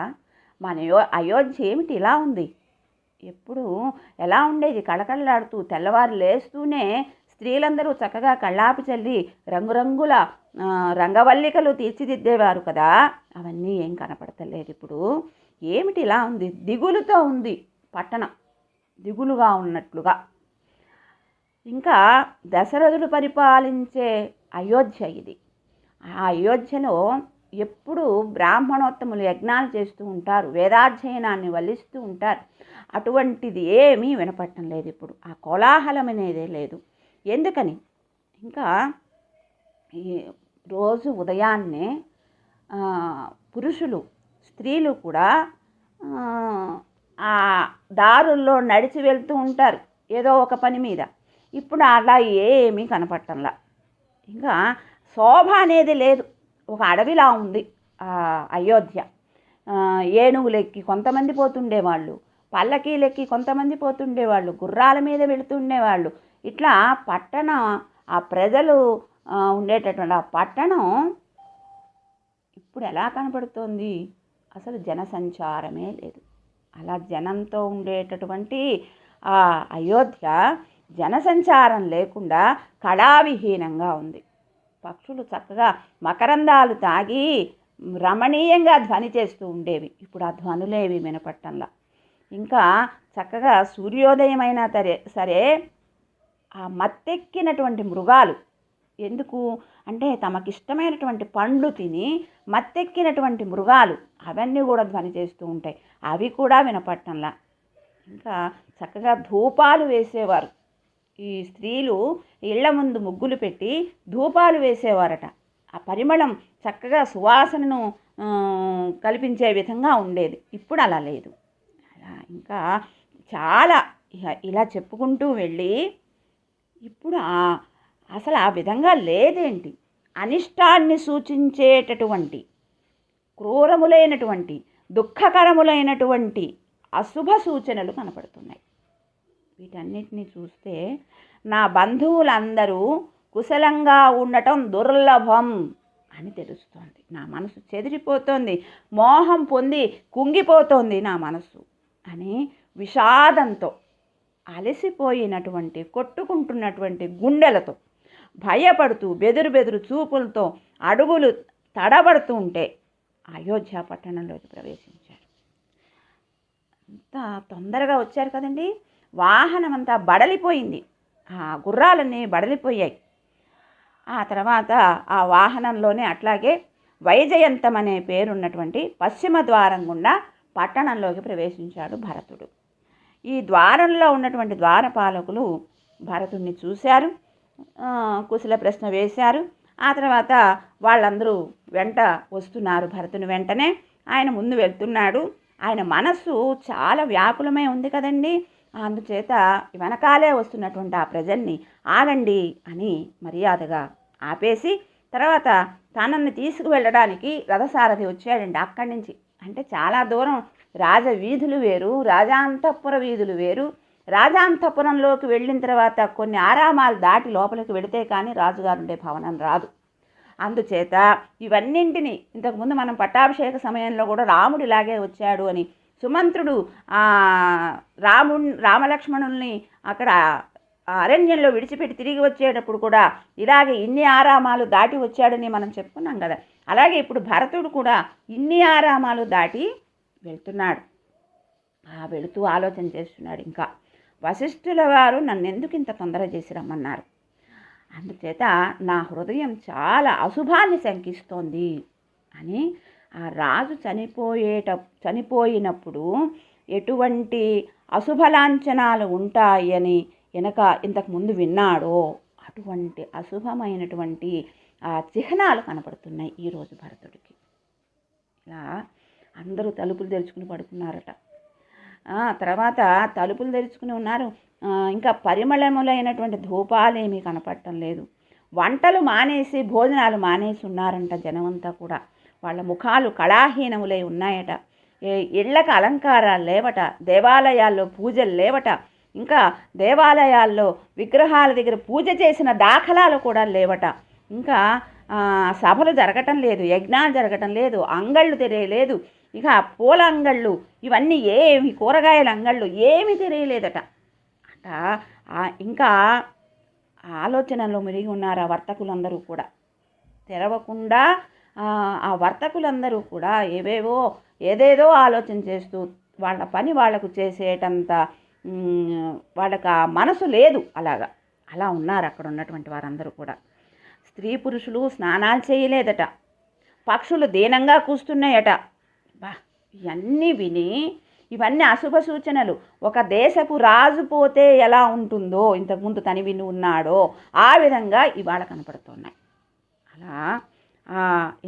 మన అయోధ్య ఏమిటి ఇలా ఉంది? ఎప్పుడు ఎలా ఉండేది? కళకళలాడుతూ తెల్లవారు లేస్తూనే స్త్రీలందరూ చక్కగా కళ్ళాపి చల్లి రంగురంగుల రంగవల్లికలు తీర్చిదిద్దేవారు కదా, అవన్నీ ఏం కనపడతలేదు ఇప్పుడు. ఏమిటి ఇలా ఉంది? దిగులుతో ఉంది పట్టణం, దిగులుగా ఉన్నట్లుగా. ఇంకా దశరథుడు పరిపాలించే అయోధ్య ఇది. ఆ అయోధ్యలో ఎప్పుడు బ్రాహ్మణోత్తములు యజ్ఞాలు చేస్తూ ఉంటారు, వేదాధ్యయనాన్ని వల్లిస్తూ ఉంటారు. అటువంటిది ఏమీ వినపడటం లేదు ఇప్పుడు. ఆ కోలాహలం అనేదే లేదు. ఎందుకని? ఇంకా ఈ రోజు ఉదయాన్నే పురుషులు స్త్రీలు కూడా ఆ దారుల్లో నడిచి వెళ్తూ ఉంటారు ఏదో ఒక పని మీద. ఇప్పుడు అలా ఏమీ కనపడటంలా. ఇంకా శోభ అనేది లేదు. ఒక అడవిలా ఉంది అయోధ్య. ఏనుగులెక్కి కొంతమంది పోతుండేవాళ్ళు, పల్లకీలెక్కి కొంతమంది పోతుండేవాళ్ళు, గుర్రాల మీద వెళుతుండేవాళ్ళు. ఇట్లా పట్టణం, ఆ ప్రజలు ఉండేటటువంటి ఆ పట్టణం ఇప్పుడు ఎలా కనపడుతోంది? అసలు జనసంచారమే లేదు. అలా జనంతో ఉండేటటువంటి ఆ అయోధ్య జనసంచారం లేకుండా కళావిహీనంగా ఉంది. పక్షులు చక్కగా మకరందాలు తాగి రమణీయంగా ధ్వని చేస్తూ ఉండేవి. ఇప్పుడు ఆ ధ్వనులేవి వినపట్టంలా. ఇంకా చక్కగా సూర్యోదయమైనా సరే ఆ మత్తెక్కినటువంటి మృగాలు, ఎందుకు అంటే తమకిష్టమైనటువంటి పండ్లు తిని మత్తెక్కినటువంటి మృగాలు అవన్నీ కూడా ధ్వని చేస్తూ ఉంటాయి. అవి కూడా వినపట్టంలా. ఇంకా చక్కగా ధూపాలు వేసేవారు. ఈ స్త్రీలు ఇళ్ల ముందు ముగ్గులు పెట్టి ధూపాలు వేసేవారట. ఆ పరిమళం చక్కగా సువాసనను కల్పించే విధంగా ఉండేది. ఇప్పుడు అలా లేదు. అలా ఇంకా చాలా ఇలా చెప్పుకుంటూ వెళ్ళి ఇప్పుడు అసలు ఆ విధంగా లేదేంటి? అనిష్టాన్ని సూచించేటటువంటి క్రూరములైనటువంటి దుఃఖకరములైనటువంటి అశుభ సూచనలు కనపడుతున్నాయి. వీటన్నిటినీ చూస్తే నా బంధువులందరూ కుశలంగా ఉండటం దుర్లభం అని తెలుస్తోంది. నా మనసు చెదిరిపోతోంది, మోహం పొంది కుంగిపోతోంది నా మనసు అని విషాదంతో, అలసిపోయినటువంటి కొట్టుకుంటున్నటువంటి గుండెలతో, భయపడుతూ బెదురు బెదురు చూపులతో అడుగులు తడబడుతూ ఉంటే అయోధ్య పట్టణంలోకి ప్రవేశించారు. అంత తొందరగా వచ్చారు కదండి. వాహనం అంతా బడలిపోయింది, ఆ గుర్రాలన్నీ బడలిపోయాయి. ఆ తర్వాత ఆ వాహనంలోనే అట్లాగే వైజయంతం అనే పేరున్నటువంటి పశ్చిమ ద్వారం గుండా పట్టణంలోకి ప్రవేశించాడు భరతుడు. ఈ ద్వారంలో ఉన్నటువంటి ద్వారపాలకులు భరతుడిని చూశారు, కుశల ప్రశ్న వేశారు. ఆ తర్వాత వాళ్ళందరూ వెంట వస్తున్నారు. భరతుని వెంటనే ఆయన ముందు వెళ్తున్నాడు. ఆయన మనస్సు చాలా వ్యాకులమై ఉంది కదండి. అందుచేత వెనకాలే వస్తున్నటువంటి ఆ ప్రజల్ని ఆగండి అని మర్యాదగా ఆపేసి, తర్వాత తనని తీసుకువెళ్ళడానికి రథసారథి వచ్చాడండి అక్కడి నుంచి. అంటే చాలా దూరం, రాజవీధులు వేరు, రాజాంతఃపుర వీధులు వేరు. రాజాంతఃపురంలోకి వెళ్ళిన తర్వాత కొన్ని ఆరామాలు దాటి లోపలికి వెళితే కానీ రాజుగారు ఉండే భవనం రాదు. అందుచేత ఇవన్నింటినీ ఇంతకుముందు మనం పట్టాభిషేక సమయంలో కూడా రాముడిలాగే వచ్చాడు అని సుమంత్రుడు రామలక్ష్మణుల్ని అక్కడ అరణ్యంలో విడిచిపెట్టి తిరిగి వచ్చేటప్పుడు కూడా ఇలాగే ఇన్ని ఆరామాలు దాటి వచ్చాడని మనం చెప్పుకున్నాం కదా. అలాగే ఇప్పుడు భరతుడు కూడా ఇన్ని ఆరామాలు దాటి వెళ్తున్నాడు. వెళుతూ ఆలోచన చేస్తున్నాడు. ఇంకా వశిష్ఠుల వారు నన్ను ఎందుకు ఇంత తొందర చేసి రమ్మన్నారు, అందుచేత నా హృదయం చాలా అశుభాన్ని శంకిస్తోంది అని ఆ రాజు చనిపోయినప్పుడు ఎటువంటి అశుభలాంఛనాలు ఉంటాయని ఇంతకుముందు విన్నాడో అటువంటి అశుభమైనటువంటి ఆ చిహ్నాలు కనపడుతున్నాయి ఈరోజు భరతుడికి. ఇలా అందరూ తలుపులు తెరుచుకుని పడుకున్నారట. తర్వాత తలుపులు తెరుచుకుని ఉన్నారు. ఇంకా పరిమళములైనటువంటి ధూపాలేమీ కనపడటం లేదు. వంటలు మానేసి భోజనాలు మానేసి ఉన్నారంట జనమంతా కూడా. వాళ్ళ ముఖాలు కళాహీనములై ఉన్నాయట. ఇళ్లకు అలంకారాలు లేవట, దేవాలయాల్లో పూజలు లేవట, ఇంకా దేవాలయాల్లో విగ్రహాల దగ్గర పూజ చేసిన దాఖలాలు కూడా లేవట. ఇంకా సభలు జరగటం లేదు, యజ్ఞాలు జరగటం లేదు, అంగళ్ళు తెలియలేదు, ఇక పూల అంగళ్ళు ఇవన్నీ ఏమి, కూరగాయల అంగళ్ళు ఏమి తెలియలేదట. అట ఇంకా ఆలోచనలో మునిగి ఉన్నారు ఆ వర్తకులందరూ కూడా. తెరవకుండా ఆ వర్తకులందరూ కూడా ఏదేదో ఆలోచన చేస్తూ వాళ్ళ పని వాళ్లకు చేసేటంత వాళ్ళకి ఆ మనసు లేదు. అలా ఉన్నారు అక్కడ ఉన్నటువంటి వారందరూ కూడా. స్త్రీ పురుషులు స్నానాలు చేయలేదట, పక్షులు దీనంగా కూస్తున్నాయట. ఇవన్నీ విని, ఇవన్నీ అశుభ సూచనలు. ఒక దేశపు రాజు పోతే ఎలా ఉంటుందో ఇంతకుముందు తని విని ఉన్నాడో ఆ విధంగా ఇవాళ కనపడుతున్నాయి. అలా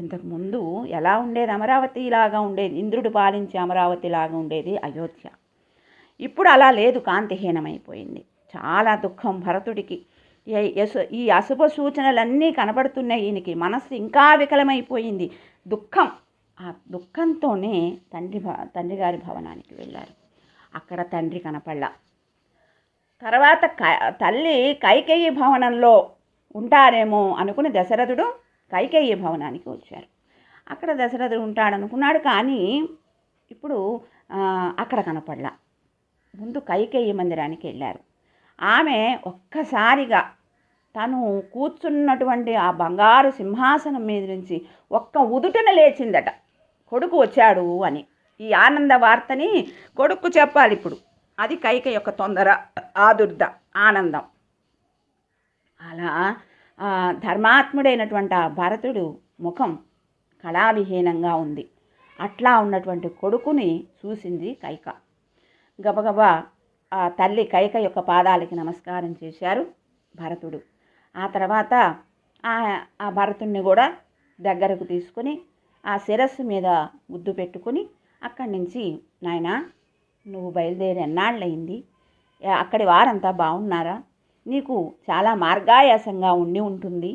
ఇంతకుముందు ఎలా ఉండేది, అమరావతి లాగా ఉండేది, ఇంద్రుడు పాలించే అమరావతి లాగా ఉండేది అయోధ్య. ఇప్పుడు అలా లేదు, కాంతిహీనమైపోయింది. చాలా దుఃఖం భరతుడికి. ఈ అశుభ సూచనలన్నీ కనబడుతున్నాయి. ఈయనకి మనస్సు ఇంకా వికలమైపోయింది. దుఃఖం. ఆ దుఃఖంతోనే తండ్రి గారి భవనానికి వెళ్ళారు. అక్కడ తండ్రి కనపడలా. తర్వాత తల్లి కైకేయి భవనంలో ఉంటారేమో అనుకుని దశరథుడు కైకేయి భవనానికి వచ్చారు. అక్కడ దశరథుడు ఉంటాడనుకున్నాడు, కానీ ఇప్పుడు అక్కడ కనపడలా. ముందు కైకేయి మందిరానికి వెళ్ళారు. ఆమె ఒక్కసారిగా తను కూర్చున్నటువంటి ఆ బంగారు సింహాసనం మీద నుంచి ఒక్క ఉదుటన లేచిందట, కొడుకు వచ్చాడు అని. ఈ ఆనంద వార్తని కొడుకు చెప్పాలి ఇప్పుడు. అది కైకేయి యొక్క తొందర, ఆదుర్ద, ఆనందం. అలా ధర్మాత్ముడైనటువంటి ఆ భరతుడు ముఖం కళావిహీనంగా ఉంది. అట్లా ఉన్నటువంటి కొడుకుని చూసింది కైక. గబగబా ఆ తల్లి కైక యొక్క పాదాలకి నమస్కారం చేశారు భరతుడు. ఆ తర్వాత ఆ భరతుడిని కూడా దగ్గరకు తీసుకుని ఆ శిరస్సు మీద ముద్దు పెట్టుకుని అక్కడి నుంచి, నాయనా నువ్వు బయలుదేరి ఎన్నాళ్ళయింది, అక్కడి వారంతా బాగున్నారా, నీకు చాలా మార్గాయాసంగా ఉంటుంది,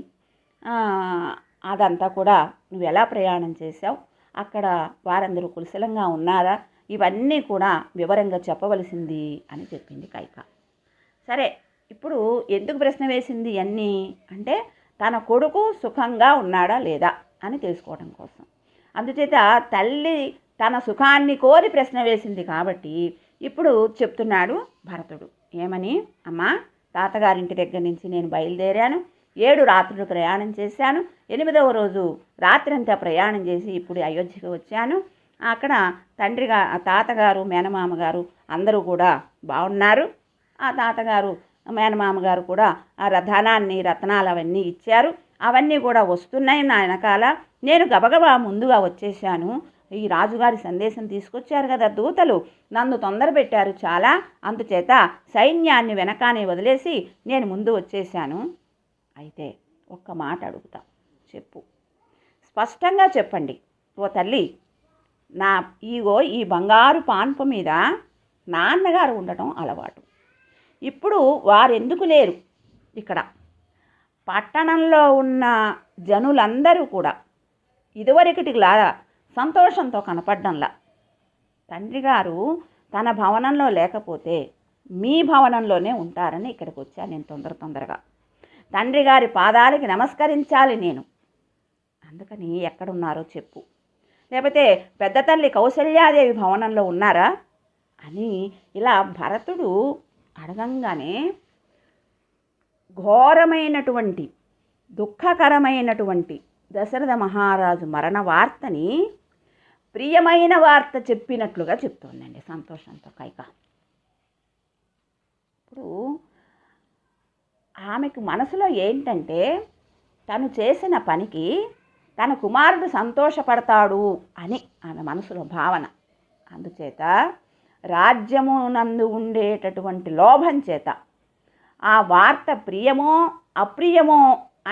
అదంతా కూడా నువ్వు ఎలా ప్రయాణం చేశావు, అక్కడ వారందరూ కుశలంగా ఉన్నారా, ఇవన్నీ కూడా వివరంగా చెప్పవలసింది అని చెప్పింది కైక. సరే, ఇప్పుడు ఎందుకు ప్రశ్న వేసింది అన్నీ అంటే తన కొడుకు సుఖంగా ఉన్నాడా లేదా అని తెలుసుకోవడం కోసం. అందుచేత తల్లి తన సుఖాన్ని కోరి ప్రశ్న వేసింది కాబట్టి ఇప్పుడు చెప్తున్నాడు భరతుడు. ఏమని? అమ్మా, తాతగారింటి దగ్గర నుంచి నేను బయలుదేరాను, 7 రాత్రులు ప్రయాణం చేశాను, 8వ రోజు రాత్రంతా ప్రయాణం చేసి ఇప్పుడు అయోధ్యకు వచ్చాను. అక్కడ తాతగారు మేనమామగారు అందరూ కూడా బాగున్నారు. ఆ తాతగారు మేనమామగారు కూడా ఆ ధనాన్ని రత్నాలు అవన్నీ ఇచ్చారు. అవన్నీ కూడా వస్తున్నాయి నా వెనకాల. నేను గబగబా ముందుగా వచ్చేసాను. ఈ రాజుగారి సందేశం తీసుకొచ్చారు కదా దూతలు, నన్ను తొందర పెట్టారు చాలా. అందుచేత సైన్యాన్ని వెనకానే వదిలేసి నేను ముందు వచ్చేసాను. అయితే ఒక్క మాట అడుగుతా, చెప్పు, స్పష్టంగా చెప్పండి ఓ తల్లి. ఈ బంగారు పాన్పు మీద నాన్నగారు ఉండటం అలవాటు. ఇప్పుడు వారెందుకు లేరు ఇక్కడ? పట్టణంలో ఉన్న జనులందరూ కూడా ఇదివరకటిలా సంతోషంతో కనపడ్డంలా. తండ్రి గారు తన భవనంలో లేకపోతే మీ భవనంలోనే ఉంటారని ఇక్కడికి వచ్చాను నేను తొందరగా. తండ్రి గారి పాదాలకి నమస్కరించాలి నేను. అందుకని ఎక్కడున్నారో చెప్పు, లేకపోతే పెద్ద తల్లి కౌసల్యాదేవి భవనంలో ఉన్నారా అని ఇలా భరతుడు అడగంగానే ఘోరమైనటువంటి దుఃఖకరమైనటువంటి దశరథ మహారాజు మరణ వార్తని ప్రియమైన వార్త చెప్పినట్లుగా చెప్తోందండి సంతోషంతో కైక. ఇప్పుడు ఆమెకు మనసులో ఏంటంటే తను చేసిన పనికి తన కుమారుడు సంతోషపడతాడు అని ఆమె మనసులో భావన. అందుచేత రాజ్యమునందు ఉండేటటువంటి లోభం చేత ఆ వార్త ప్రియమో అప్రియమో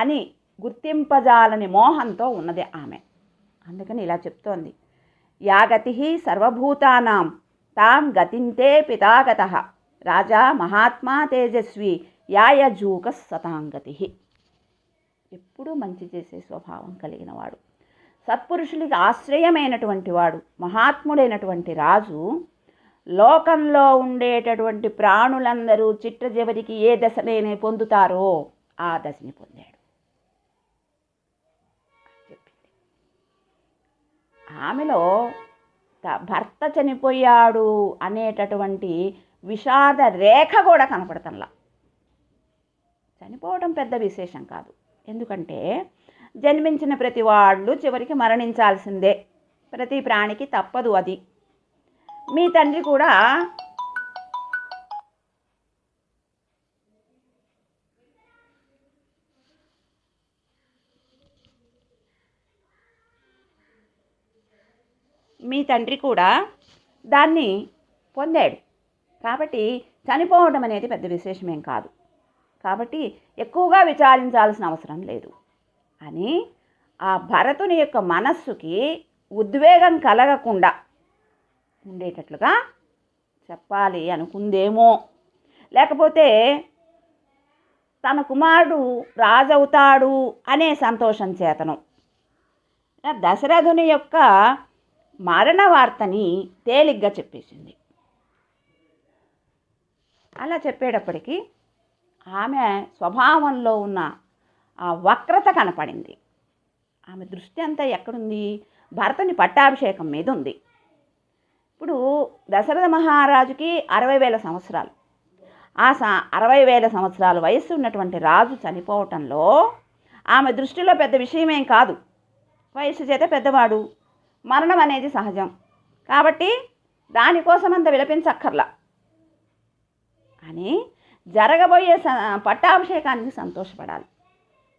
అని గుర్తింపజాలని మోహంతో ఉన్నదే ఆమె. అందుకని ఇలా చెప్తోంది, యాగతి సర్వభూతానాం తాం గతింతే పితాగతః రాజా మహాత్మా తేజస్వి యాయజూక సతాంగతి. ఎప్పుడూ మంచి చేసే స్వభావం కలిగిన వాడు, సత్పురుషులకి ఆశ్రయమైనటువంటి వాడు, మహాత్ముడైనటువంటి రాజు లోకంలో ఉండేటటువంటి ప్రాణులందరూ చిట్ట చివరికి ఏ దశనే పొందుతారో ఆ దశని పొందాడు చెప్పింది. ఆమెలో భర్త చనిపోయాడు అనేటటువంటి విషాద రేఖ కూడా కనపడతంలా. చనిపోవడం పెద్ద విశేషం కాదు, ఎందుకంటే జన్మించిన ప్రతి వాళ్ళు చివరికి మరణించాల్సిందే, ప్రతి ప్రాణికి తప్పదు అది. మీ తండ్రి కూడా దాన్ని పొందాడు కాబట్టి చనిపోవడం అనేది పెద్ద విశేషమేం కాదు, కాబట్టి ఎక్కువగా విచారించాల్సిన అవసరం లేదు అని ఆ భరతుని యొక్క మనస్సుకి ఉద్వేగం కలగకుండా ఉండేటట్లుగా చెప్పాలి అనుకుందేమో. లేకపోతే తన కుమారుడు రాజవుతాడు అనే సంతోషం చేతను దశరథుని యొక్క మరణ వార్తని తేలిగ్గా చెప్పేసింది. అలా చెప్పేటప్పటికీ ఆమె స్వభావంలో ఉన్న ఆ వక్రత కనపడింది. ఆమె దృష్టి అంతా ఎక్కడుంది? భరతుని పట్టాభిషేకం మీద ఉంది. ఇప్పుడు దశరథ మహారాజుకి 60,000 సంవత్సరాలు. ఆ 60,000 సంవత్సరాల వయస్సు ఉన్నటువంటి రాజు చనిపోవటంలో ఆమె దృష్టిలో పెద్ద విషయమేం కాదు. వయస్సు చేత పెద్దవాడు, మరణం అనేది సహజం కాబట్టి దానికోసం అంత విలపించక్కర్లా అని జరగబోయే పట్టాభిషేకానికి సంతోషపడాలి.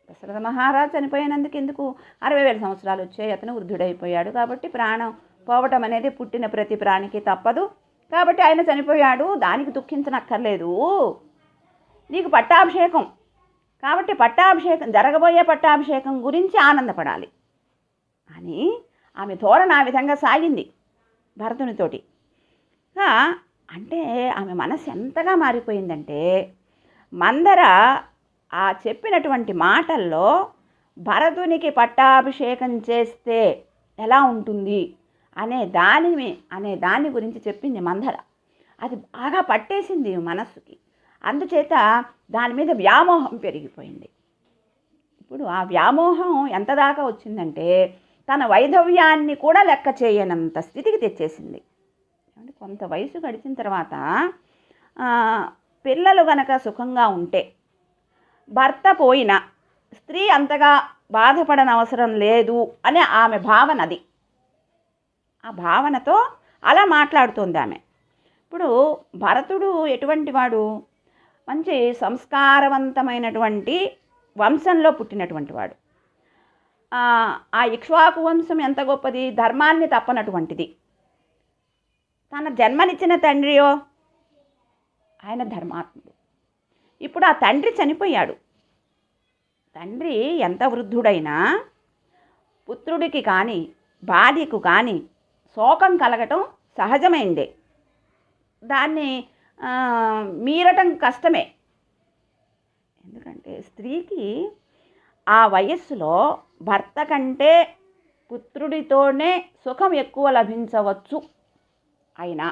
దశరథ మహారాజు చనిపోయినందుకు ఎందుకు 60,000 సంవత్సరాలు వచ్చాయి, అతను వృద్ధుడైపోయాడు కాబట్టి ప్రాణం పోవటం అనేది పుట్టిన ప్రతి ప్రాణికి తప్పదు కాబట్టి ఆయన చనిపోయాడు, దానికి దుఃఖించనక్కర్లేదు. నీకు పట్టాభిషేకం కాబట్టి జరగబోయే పట్టాభిషేకం గురించి ఆనందపడాలి అని ఆమె ధోరణ ఆ విధంగా సాగింది భరతునితోటి. అంటే ఆమె మనసు ఎంతగా మారిపోయిందంటే మందర ఆ చెప్పినటువంటి మాటల్లో భరతునికి పట్టాభిషేకం చేస్తే ఎలా ఉంటుంది అనే దాని గురించి చెప్పింది మందర. అది బాగా పట్టేసింది మనస్సుకి, అందుచేత దాని మీద వ్యామోహం పెరిగిపోయింది. ఇప్పుడు ఆ వ్యామోహం ఎంత దాకా వచ్చిందంటే తన వైధవ్యాన్ని కూడా లెక్క చేయనంత స్థితికి తెచ్చేసింది. కొంత వయసు గడిచిన తర్వాత పిల్లలు గనక సుఖంగా ఉంటే భర్త పోయినా స్త్రీ అంతగా బాధపడనవసరం లేదు అనే ఆమె భావన అది. ఆ భావనతో అలా మాట్లాడుతోంది ఆమె. ఇప్పుడు భరతుడు ఎటువంటి వాడు? మంచి సంస్కారవంతమైనటువంటి వంశంలో పుట్టినటువంటి వాడు. ఆ ఇక్ష్వాకు వంశం ఎంత గొప్పది, ధర్మాన్ని తప్పనటువంటిది. తన జన్మనిచ్చిన తండ్రియో ఆయన ధర్మాత్ముడు. ఇప్పుడు ఆ తండ్రి చనిపోయాడు. తండ్రి ఎంత వృద్ధుడైనా పుత్రుడికి కానీ భార్యకు కానీ శోకం కలగటం సహజమైందే. దాన్ని మీరటం కష్టమే. ఎందుకంటే స్త్రీకి ఆ వయస్సులో భర్త కంటే పుత్రుడితోనే సుఖం ఎక్కువ లభించవచ్చు. అయినా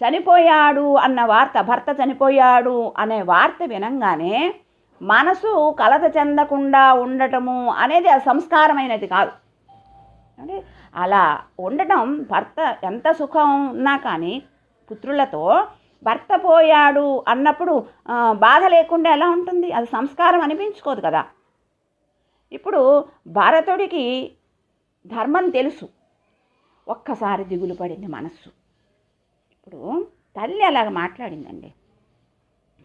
చనిపోయాడు అన్న వార్త, భర్త చనిపోయాడు అనే వార్త వినంగానే మనసు కలత చెందకుండా ఉండటము అనేది సంస్కారమైనది కాదు. అంటే అలా ఉండటం, భర్త ఎంత సుఖం ఉన్నా కానీ పుత్రులతో భర్త పోయాడు అన్నప్పుడు బాధ లేకుండా ఎలా ఉంటుంది? అది సంస్కారం అనిపించుకోదు కదా. ఇప్పుడు భరతుడికి ధర్మం తెలుసు. ఒక్కసారి దిగులు పడింది మనస్సు. ఇప్పుడు తల్లి అలాగ మాట్లాడిందండి.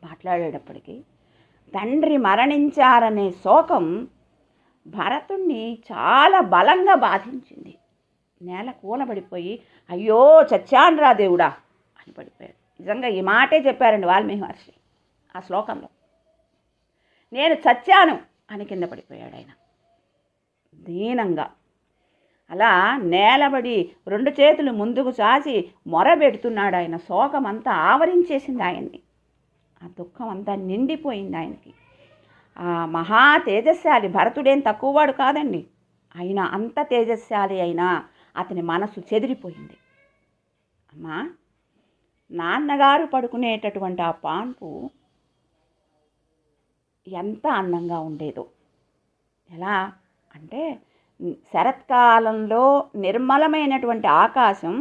మాట్లాడేటప్పటికి తండ్రి మరణించారనే శోకం భరతుణ్ణి చాలా బలంగా బాధించింది. నేల కూలబడిపోయి అయ్యో చచ్చానురా దేవుడా అని పడిపోయాడు. నిజంగా ఈ మాటే చెప్పారండి వాల్మీకి మహర్షి ఆ శ్లోకంలో. నేను చచ్చాను అని కింద పడిపోయాడు ఆయన దీనంగా. అలా నేలబడి 2 చేతులు ముందుకు చాచి మొరబెడుతున్నాడు ఆయన. శోకం అంతా ఆవరించేసింది ఆయన్ని. ఆ దుఃఖం అంతా నిండిపోయింది ఆయనకి. ఆ మహా తేజస్శాలి భరతుడేం తక్కువవాడు కాదండి. అయినా అంత తేజస్శాలి అయినా అతని మనసు చెదిరిపోయింది. అమ్మా, నాన్నగారు పడుకునేటటువంటి ఆ పాన్పు ఎంత అందంగా ఉండేదో. ఎలా అంటే శరత్కాలంలో నిర్మలమైనటువంటి ఆకాశం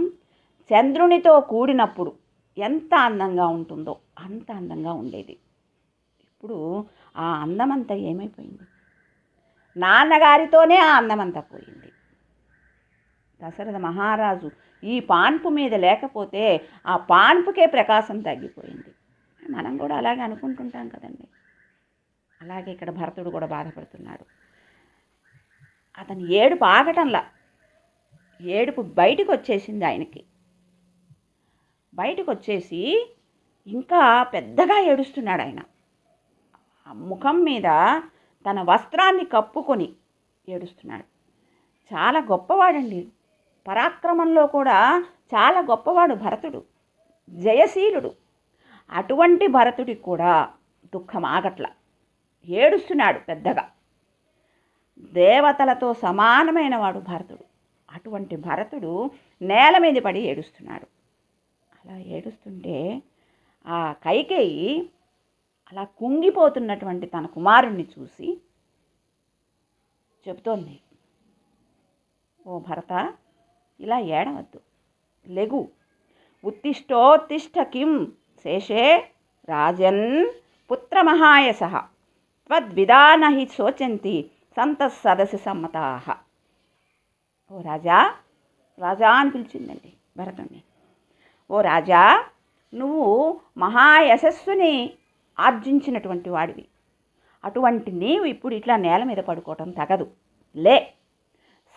చంద్రునితో కూడినప్పుడు ఎంత అందంగా ఉంటుందో అంత అందంగా ఉండేది. ఇప్పుడు ఆ అందమంతా ఏమైపోయింది? నాన్నగారితోనే ఆ అందమంతా పోయింది. దశరథ మహారాజు ఈ పాన్పు మీద లేకపోతే ఆ పాన్పుకే ప్రకాశం తగ్గిపోయింది. మనం కూడా అలాగే అనుకుంటుంటాం కదండి. అలాగే ఇక్కడ భరతుడు కూడా బాధపడుతున్నాడు. అతని ఏడుపు ఆగటంలా, ఏడుపు బయటకు వచ్చేసింది ఆయనకి. బయటకు వచ్చేసి ఇంకా పెద్దగా ఏడుస్తున్నాడు ఆయన. ముఖం మీద తన వస్త్రాన్ని కప్పుకొని ఏడుస్తున్నాడు. చాలా గొప్పవాడండి. పరాక్రమంలో కూడా చాలా గొప్పవాడు భరతుడు, జయశీలుడు. అటువంటి భరతుడికి కూడా దుఃఖం ఆగట్ల, ఏడుస్తున్నాడు పెద్దగా. దేవతలతో సమానమైన వాడు భరతుడు. అటువంటి భరతుడు నేల మీద పడి ఏడుస్తున్నాడు. అలా ఏడుస్తుంటే ఆ కైకేయి అలా కుంగిపోతున్నటువంటి తన కుమారుణ్ణి చూసి చెబుతోంది, ఓ భరత, ఇలా ఏడవద్దు, లెగు, ఉత్తిష్టోత్తిష్ట కిం శేషే రాజన్ పుత్రమహాయస త్వద్విధాన హి శోచంతి సంతస్సదసి సమ్మతాః. ఓ రాజా, రాజా అని పిలిచిందండి భరతుణ్ణి. ఓ రాజా, నువ్వు మహాయశస్సుని ఆర్జించినటువంటి వాడివి. అటువంటి నీవు ఇప్పుడు ఇట్లా నేల మీద పడుకోవటం తగదు. లే,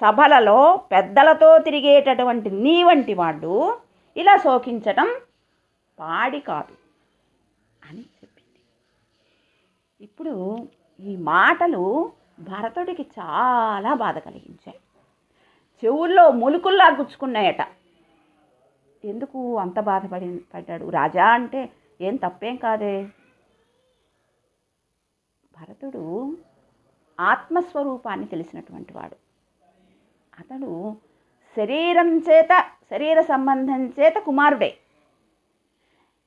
సభలలో పెద్దలతో తిరిగేటటువంటి నీ వంటి వాడు ఇలా శోకించటం పాడి కాదు అని చెప్పింది. ఇప్పుడు ఈ మాటలు భరతుడికి చాలా బాధ కలిగించాయి. చెవుల్లో ములుకుల్లా గుచ్చుకున్నాయట. ఎందుకు అంత పడ్డాడు? రాజా అంటే ఏం తప్పేం కాదే. భరతుడు ఆత్మస్వరూపాన్ని తెలిసినటువంటి వాడు. అతడు శరీర సంబంధం చేత కుమారుడే.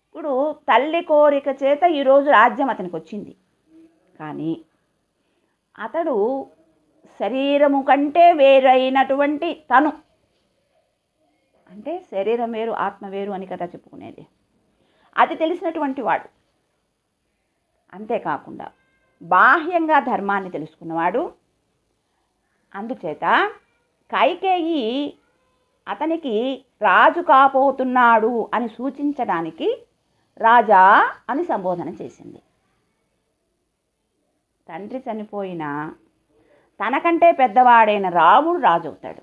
ఇప్పుడు తల్లి కోరిక చేత ఈరోజు రాజ్యం అతనికి వచ్చింది. కానీ అతడు శరీరము కంటే వేరైనటువంటి తను, అంటే శరీరం వేరు ఆత్మ వేరు అని కదా చెప్పుకునేది, అది తెలిసినటువంటి వాడు. అంతేకాకుండా బాహ్యంగా ధర్మాన్ని తెలుసుకున్నవాడు. అందుచేత కైకేయి అతనికి రాజు కాబోతున్నాడు అని సూచించడానికి రాజా అని సంబోధన చేసింది. తండ్రి చనిపోయినా తనకంటే పెద్దవాడైన రాముడు రాజు అవుతాడు.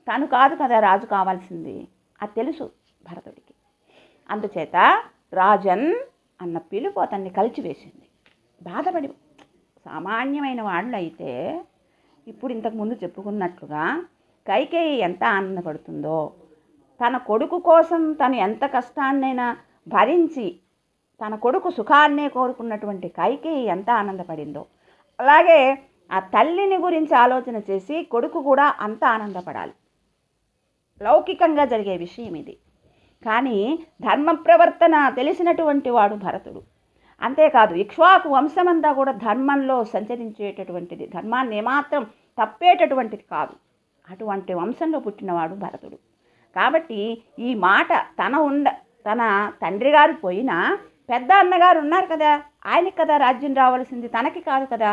తను కాదు కదా రాజు కావాల్సింది, అది తెలుసు భరతుడికి. అందుచేత రాజన్ అన్న పిలుపు అతన్ని కలిచివేసింది. బాధపడి, సామాన్యమైన వాళ్ళు అయితే ఇప్పుడు ఇంతకుముందు చెప్పుకున్నట్లుగా కైకేయి ఎంత ఆనందపడుతుందో, తన కొడుకు కోసం తను ఎంత కష్టాన్నైనా భరించి తన కొడుకు సుఖాన్నే కోరుకున్నటువంటి కైకేయి ఎంత ఆనందపడిందో, అలాగే ఆ తల్లిని గురించి ఆలోచన చేసి కొడుకు కూడా అంత ఆనందపడాలి. లౌకికంగా జరిగే విషయం ఇది. కానీ ధర్మ ప్రవర్తన తెలిసినటువంటి వాడు భరతుడు. అంతేకాదు ఇక్ష్వాకు వంశమంతా కూడా ధర్మంలో సంచరించేటటువంటిది, ధర్మాన్ని ఏమాత్రం తప్పేటటువంటిది కాదు. అటువంటి వంశంలో పుట్టినవాడు భరతుడు. కాబట్టి ఈ మాట తన తండ్రి గారు పోయినా పెద్ద అన్నగారు ఉన్నారు కదా, ఆయనకి కదా రాజ్యం రావాల్సింది, తనకి కాదు కదా.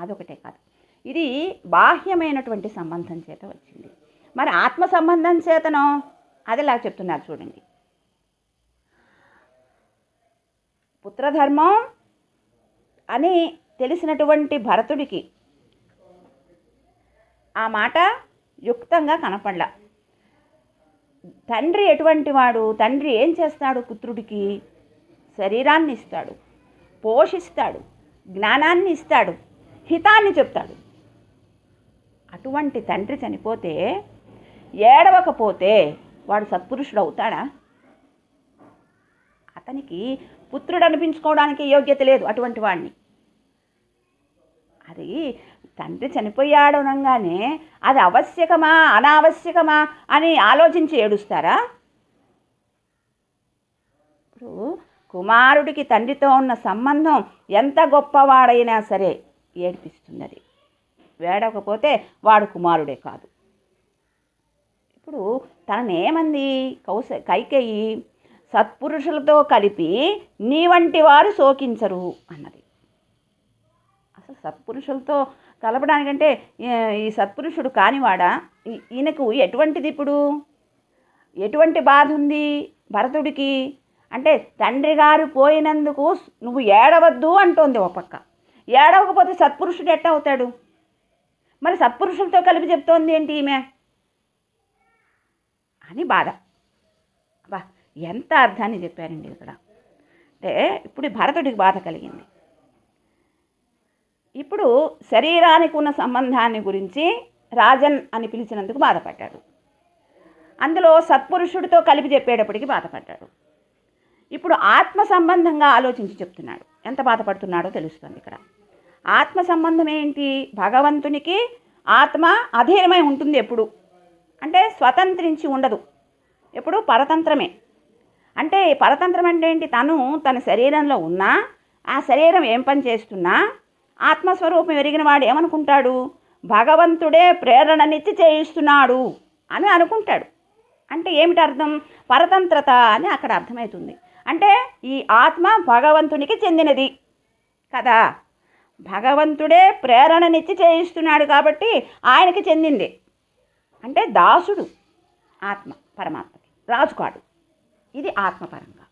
అదొకటే కాదు, ఇది బాహ్యమైనటువంటి సంబంధం చేత వచ్చింది. మరి ఆత్మ సంబంధం చేతనో అదిలా చెప్తున్నారు చూడండి. పుత్రధర్మం అని తెలిసినటువంటి భరతుడికి ఆ మాట యుక్తంగా కనపడలా. తండ్రి ఎటువంటి వాడు, తండ్రి ఏం చేస్తాడు పుత్రుడికి? శరీరాన్ని ఇస్తాడు, పోషిస్తాడు, జ్ఞానాన్ని ఇస్తాడు, హితాన్ని చెప్తాడు. అటువంటి తండ్రి చనిపోతే ఏడవకపోతే వాడు సత్పురుషుడు అవుతాడా? అతనికి పుత్రుడు అనిపించుకోవడానికి యోగ్యత లేదు అటువంటి వాడిని. అది తండ్రి చనిపోయాడు అనగానే అది ఆవశ్యకమా అనావశ్యకమా అని ఆలోచించి ఏడుస్తారా? ఇప్పుడు కుమారుడికి తండ్రితో ఉన్న సంబంధం ఎంత గొప్పవాడైనా సరే ఏడిపిస్తున్నది. వేడకపోతే వాడు కుమారుడే కాదు. ఇప్పుడు తననేమంది కైకేయి, సత్పురుషులతో కలిపి నీ వంటి వారు శోకించరు అన్నది. అసలు సత్పురుషులతో కలపడానికంటే ఈ సత్పురుషుడు కానివాడా? ఈయనకు ఎటువంటిది ఇప్పుడు ఎటువంటి బాధ ఉంది భరతుడికి అంటే, తండ్రి గారు పోయినందుకు నువ్వు ఏడవద్దు అంటోంది ఒక పక్క. ఏడవకపోతే సత్పురుషుడు ఎట్ట అవుతాడు? మరి సత్పురుషులతో కలిపి చెప్తోంది ఏంటి ఈమె అని బాధ. అబ్బా, ఎంత అర్థాన్ని చెప్పారండి ఇక్కడ. అంటే ఇప్పుడు భరతుడికి బాధ కలిగింది. ఇప్పుడు శరీరానికి ఉన్న సంబంధాన్ని గురించి రాజన్ అని పిలిచినందుకు బాధపడ్డాడు. అందులో సత్పురుషుడితో కలిపి చెప్పేటప్పటికి బాధపడ్డాడు. ఇప్పుడు ఆత్మ సంబంధంగా ఆలోచించి చెప్తున్నాడు. ఎంత బాధపడుతున్నాడో తెలుస్తుంది ఇక్కడ. ఆత్మ సంబంధం ఏంటి? భగవంతునికి ఆత్మ అధీనమై ఉంటుంది ఎప్పుడు అంటే స్వతంత్రించి ఉండదు, ఎప్పుడు పరతంత్రమే. అంటే పరతంత్రం అంటే ఏంటి? తన శరీరంలో ఉన్నా ఆ శరీరం ఏం పని చేస్తున్నా ఆత్మస్వరూపం ఎరిగిన వాడు ఏమనుకుంటాడు? భగవంతుడే ప్రేరణనిచ్చి చేయిస్తున్నాడు అని అనుకుంటాడు. అంటే ఏమిటి అర్థం? పరతంత్రత అని అక్కడ అర్థమవుతుంది. అంటే ఈ ఆత్మ భగవంతునికి చెందినది కదా, భగవంతుడే ప్రేరణనిచ్చి చేయిస్తున్నాడు కాబట్టి ఆయనకి చెందింది. అంటే దాసుడు ఆత్మ పరమాత్మకి, రాజు కాడు. ఇది ఆత్మపరంగా.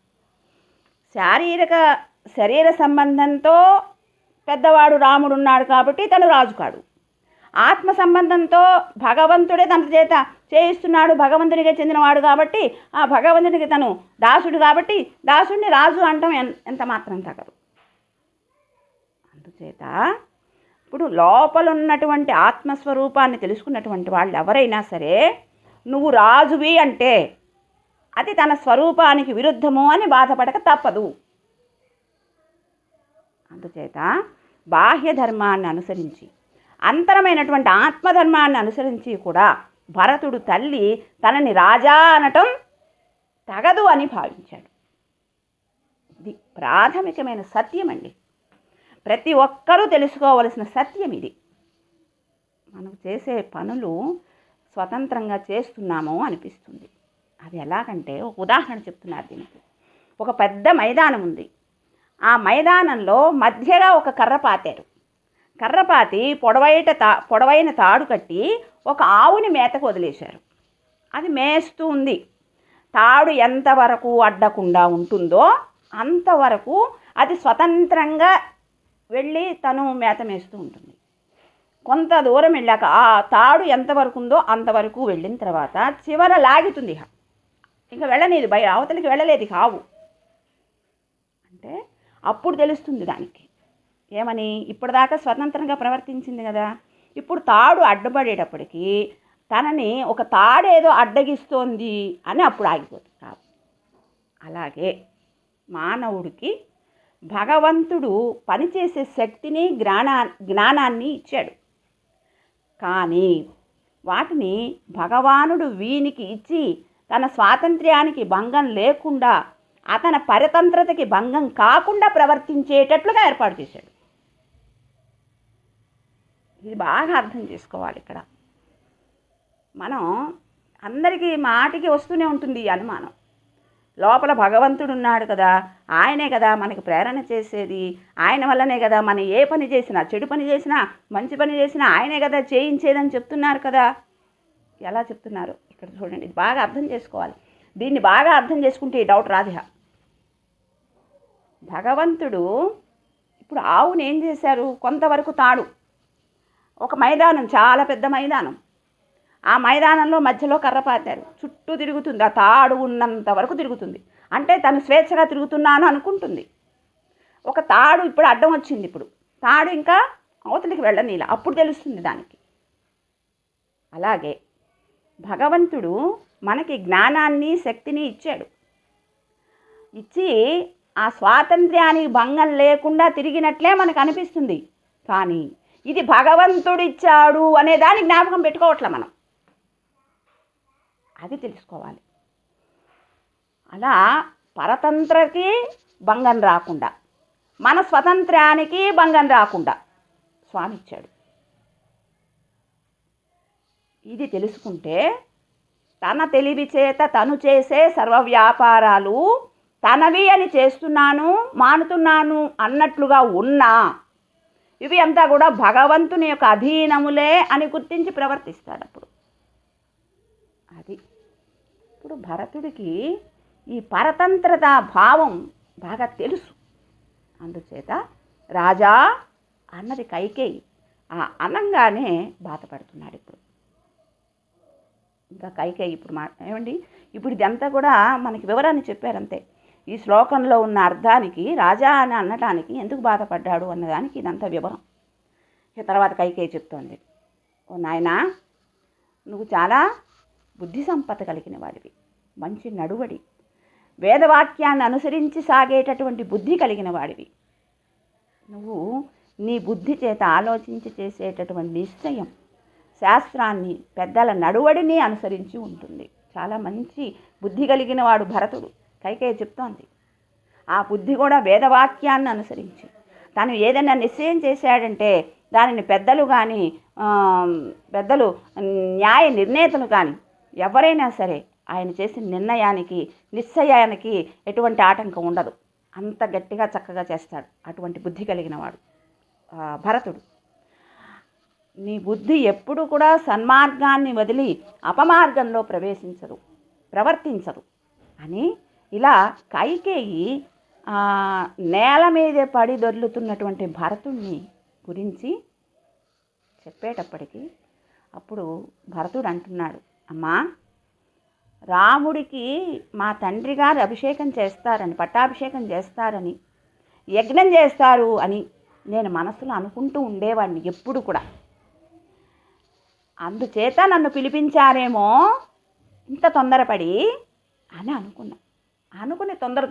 శరీర సంబంధంతో పెద్దవాడు రాముడు ఉన్నాడు కాబట్టి తను రాజు కాడు. ఆత్మ సంబంధంతో భగవంతుడే తన చేత చేయిస్తున్నాడు, భగవంతునికే చెందినవాడు కాబట్టి ఆ భగవంతునికి తను దాసుడు కాబట్టి దాసుడిని రాజు అంటాం ఎంత మాత్రం తగదు. అందుచేత ఇప్పుడు లోపల ఉన్నటువంటి ఆత్మస్వరూపాన్ని తెలుసుకున్నటువంటి వాళ్ళు ఎవరైనా సరే నువ్వు రాజువి అంటే అది తన స్వరూపానికి విరుద్ధము అని బాధపడక తప్పదు. అందుచేత బాహ్య ధర్మాన్ని అనుసరించి అంతరమైనటువంటి ఆత్మధర్మాన్ని అనుసరించి కూడా భరతుడు తల్లి తనని రాజా అనటం తగదు అని భావించాడు. ఇది ప్రాథమికమైన సత్యం అండి. ప్రతి ఒక్కరూ తెలుసుకోవలసిన సత్యం ఇది. మనం చేసే పనులు స్వతంత్రంగా చేస్తున్నాము అనిపిస్తుంది. అది ఎలాగంటే ఒక ఉదాహరణ చెప్తున్నారు దీనికి. ఒక పెద్ద మైదానం ఉంది. ఆ మైదానంలో మధ్యగా ఒక కర్ర పాతారు. కర్రపాతి పొడవైన తాడు కట్టి ఒక ఆవుని మేతకు వదిలేశారు. అది మేస్తూ ఉంది. తాడు ఎంతవరకు అడ్డకుండా ఉంటుందో అంతవరకు అది స్వతంత్రంగా వెళ్ళి తను మేత మేస్తూ ఉంటుంది. కొంత దూరం వెళ్ళాక ఆ తాడు ఎంతవరకు ఉందో అంతవరకు వెళ్ళిన తర్వాత చివర లాగుతుంది. ఇంకా వెళ్ళలేదు, అవతలికి వెళ్ళలేదు ఆవు. అంటే అప్పుడు తెలుస్తుంది దానికి ఏమని, ఇప్పటిదాకా స్వతంత్రంగా ప్రవర్తించింది కదా, ఇప్పుడు తాడు అడ్డుపడేటప్పటికి తనని ఒక తాడేదో అడ్డగిస్తోంది అని అప్పుడు ఆగిపోతుంది కావు. అలాగే మానవుడికి భగవంతుడు పనిచేసే శక్తిని జ్ఞానాన్ని ఇచ్చాడు. కానీ వాటిని భగవానుడు వీనికి ఇచ్చి తన స్వాతంత్ర్యానికి భంగం లేకుండా, అతని పరతంత్రతకి భంగం కాకుండా ప్రవర్తించేటట్లుగా ఏర్పాటు చేశాడు. ఇది బాగా అర్థం చేసుకోవాలి. ఇక్కడ మనం అందరికీ మాటికి వస్తూనే ఉంటుంది ఈ అనుమానం. లోపల భగవంతుడు ఉన్నాడు కదా, ఆయనే కదా మనకి ప్రేరణ చేసేది, ఆయన వల్లనే కదా మనం ఏ పని చేసినా, చెడు పని చేసినా మంచి పని చేసినా ఆయనే కదా చేయించేదని చెప్తున్నారు కదా. ఎలా చెప్తున్నారు ఇక్కడ చూడండి. ఇది బాగా అర్థం చేసుకోవాలి. దీన్ని బాగా అర్థం చేసుకుంటే ఈ డౌట్ రాదు. భగవంతుడు ఇప్పుడు ఆవుని ఏం చేశారు, కొంతవరకు తాడు, ఒక మైదానం, చాలా పెద్ద మైదానం, ఆ మైదానంలో మధ్యలో కర్ర పాతారు, చుట్టూ తిరుగుతుంది, ఆ తాడు ఉన్నంత వరకు తిరుగుతుంది. అంటే తను స్వేచ్ఛగా తిరుగుతున్నాను అనుకుంటుంది. ఒక తాడు ఇప్పుడు అడ్డం వచ్చింది, ఇప్పుడు తాడు ఇంకా అవతలికి వెళ్ళనీలా, అప్పుడు తెలుస్తుంది దానికి. అలాగే భగవంతుడు మనకి జ్ఞానాన్ని శక్తిని ఇచ్చాడు. ఇచ్చి ఆ స్వాతంత్ర్యానికి భంగం లేకుండా తిరిగినట్లే మనకు అనిపిస్తుంది. కానీ ఇది భగవంతుడు ఇచ్చాడు అనే దాన్ని జ్ఞాపకం పెట్టుకోవట్లే మనం. అది తెలుసుకోవాలి. అలా పరతంత్రకి భంగం రాకుండా, మన స్వతంత్రానికి భంగం రాకుండా స్వామి ఇచ్చాడు. ఇది తెలుసుకుంటే తన తెలివి చేత తను చేసే సర్వ వ్యాపారాలు తనవి అని చేస్తున్నాను, మానుతున్నాను అన్నట్లుగా ఉన్నా ఇవి అంతా కూడా భగవంతుని యొక్క అధీనములే అని గుర్తించి ప్రవర్తిస్తాడు. అప్పుడు అది ఇప్పుడు భరతుడికి ఈ పరతంత్రత భావం బాగా తెలుసు. అందుచేత రాజా అన్నది కైకేయి. ఆ అనంగానే బాధపడుతున్నాడు. ఇప్పుడు ఇంకా కైకేయి ఇప్పుడు ఏమండి, ఇప్పుడు ఇదంతా కూడా మనకి వివరాన్ని చెప్పారంతే. ఈ శ్లోకంలో ఉన్న అర్థానికి, రాజా అని అనటానికి ఎందుకు బాధపడ్డాడు అన్నదానికి ఇదంతా వివరం. ఇక తర్వాత కైకేయి చెప్తోంది, ఓ నాయనా, నువ్వు చాలా బుద్ధి సంపద కలిగిన వాడివి, మంచి నడువడి, వేదవాక్యాన్ని అనుసరించి సాగేటటువంటి బుద్ధి కలిగిన వాడివి. నువ్వు నీ బుద్ధి చేత ఆలోచించి చేసేటటువంటి నిశ్చయం శాస్త్రాన్ని, పెద్దల నడువడిని అనుసరించి ఉంటుంది. చాలా మంచి బుద్ధి కలిగిన వాడు భరతుడు. కైకేయి చెప్తోంది, ఆ బుద్ధి కూడా వేదవాక్యాన్ని అనుసరించి తను ఏదైనా నిశ్చయం చేశాడంటే దానిని పెద్దలు న్యాయ నిర్ణేతలు కానీ ఎవరైనా సరే ఆయన చేసిన నిర్ణయానికి, నిశ్చయానికి ఎటువంటి ఆటంకం ఉండదు. అంత గట్టిగా చక్కగా చేస్తాడు. అటువంటి బుద్ధి కలిగిన వాడు భరతుడు. నీ బుద్ధి ఎప్పుడు కూడా సన్మార్గాన్ని వదిలి అపమార్గంలో ప్రవర్తించదు అని ఇలా కైకేయి నేల మీదే పడి దొర్లుతున్నటువంటి భరతుడిని గురించి చెప్పేటప్పటికి అప్పుడు భరతుడు అంటున్నాడు, అమ్మా, రాముడికి మా తండ్రి గారు అభిషేకం చేస్తారని, పట్టాభిషేకం చేస్తారని, యజ్ఞం చేస్తారు అని నేను మనసులో అనుకుంటూ ఉండేవాడిని ఎప్పుడు కూడా. అందుచేత నన్ను పిలిపించారేమో ఇంత తొందరపడి అని అనుకుని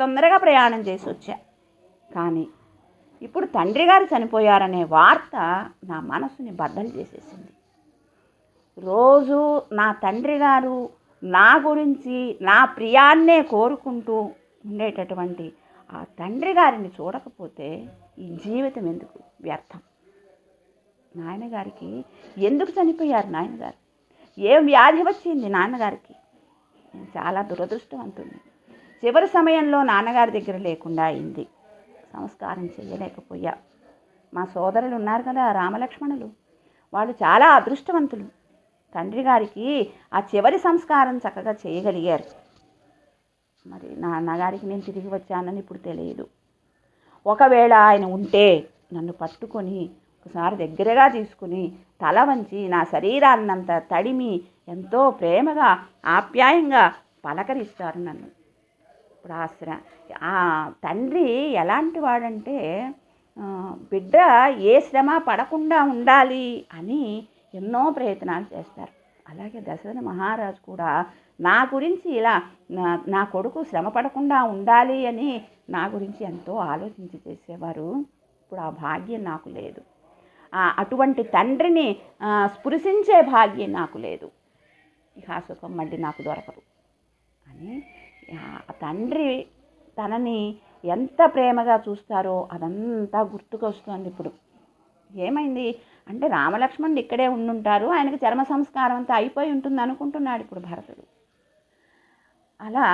తొందరగా ప్రయాణం చేసి వచ్చా. కానీ ఇప్పుడు తండ్రి గారు చనిపోయారనే వార్త నా మనసుని బద్దలు చేసేసింది. రోజు నా తండ్రి గారు నా గురించి, నా ప్రియాన్నే కోరుకుంటూ ఉండేటటువంటి ఆ తండ్రి గారిని చూడకపోతే ఈ జీవితం ఎందుకు? వ్యర్థం. నాయనగారికి ఎందుకు చనిపోయారు? నాయనగారు ఏం వ్యాధి వచ్చింది నాన్నగారికి? చాలా దురదృష్టవంతుని. చివరి సమయంలో నాన్నగారి దగ్గర లేకుండా అయింది. సంస్కారం చేయలేకపోయా. మా సోదరులు ఉన్నారు కదా, రామలక్ష్మణులు, వాళ్ళు చాలా అదృష్టవంతులు. తండ్రి గారికి ఆ చివరి సంస్కారం చక్కగా చేయగలిగారు. మరి నాన్నగారికి నేను తిరిగి వచ్చానని ఇప్పుడు తెలియదు. ఒకవేళ ఆయన ఉంటే నన్ను పట్టుకొని ఒకసారి దగ్గరగా తీసుకుని తల వంచి నా శరీరాన్నంతా తడిమి ఎంతో ప్రేమగా ఆప్యాయంగా పలకరిస్తారు నన్ను. ఇప్పుడు ఆ తండ్రి ఎలాంటి వాడంటే బిడ్డ ఏ శ్రమ పడకుండా ఉండాలి అని ఎన్నో ప్రయత్నాలు చేస్తారు. అలాగే దశరథ మహారాజు కూడా నా గురించి ఇలా నా కొడుకు శ్రమ పడకుండా ఉండాలి అని నా గురించి ఎంతో ఆలోచించి చేసేవారు. ఇప్పుడు ఆ భాగ్యం నాకు లేదు. అటువంటి తండ్రిని స్పృశించే భాగ్యం నాకు లేదు. ఇక ఆ సుఖం మళ్ళీ నాకు దొరకదు అని ఆ తండ్రి తనని ఎంత ప్రేమగా చూస్తారో అదంతా గుర్తుకొస్తుంది ఇప్పుడు. ఏమైంది అంటే రామలక్ష్మణుడు ఇక్కడే ఉండుంటారు, ఆయనకి చర్మ సంస్కారం అంతా అయిపోయి ఉంటుంది అనుకుంటున్నాడు ఇప్పుడు భరతుడు. అలా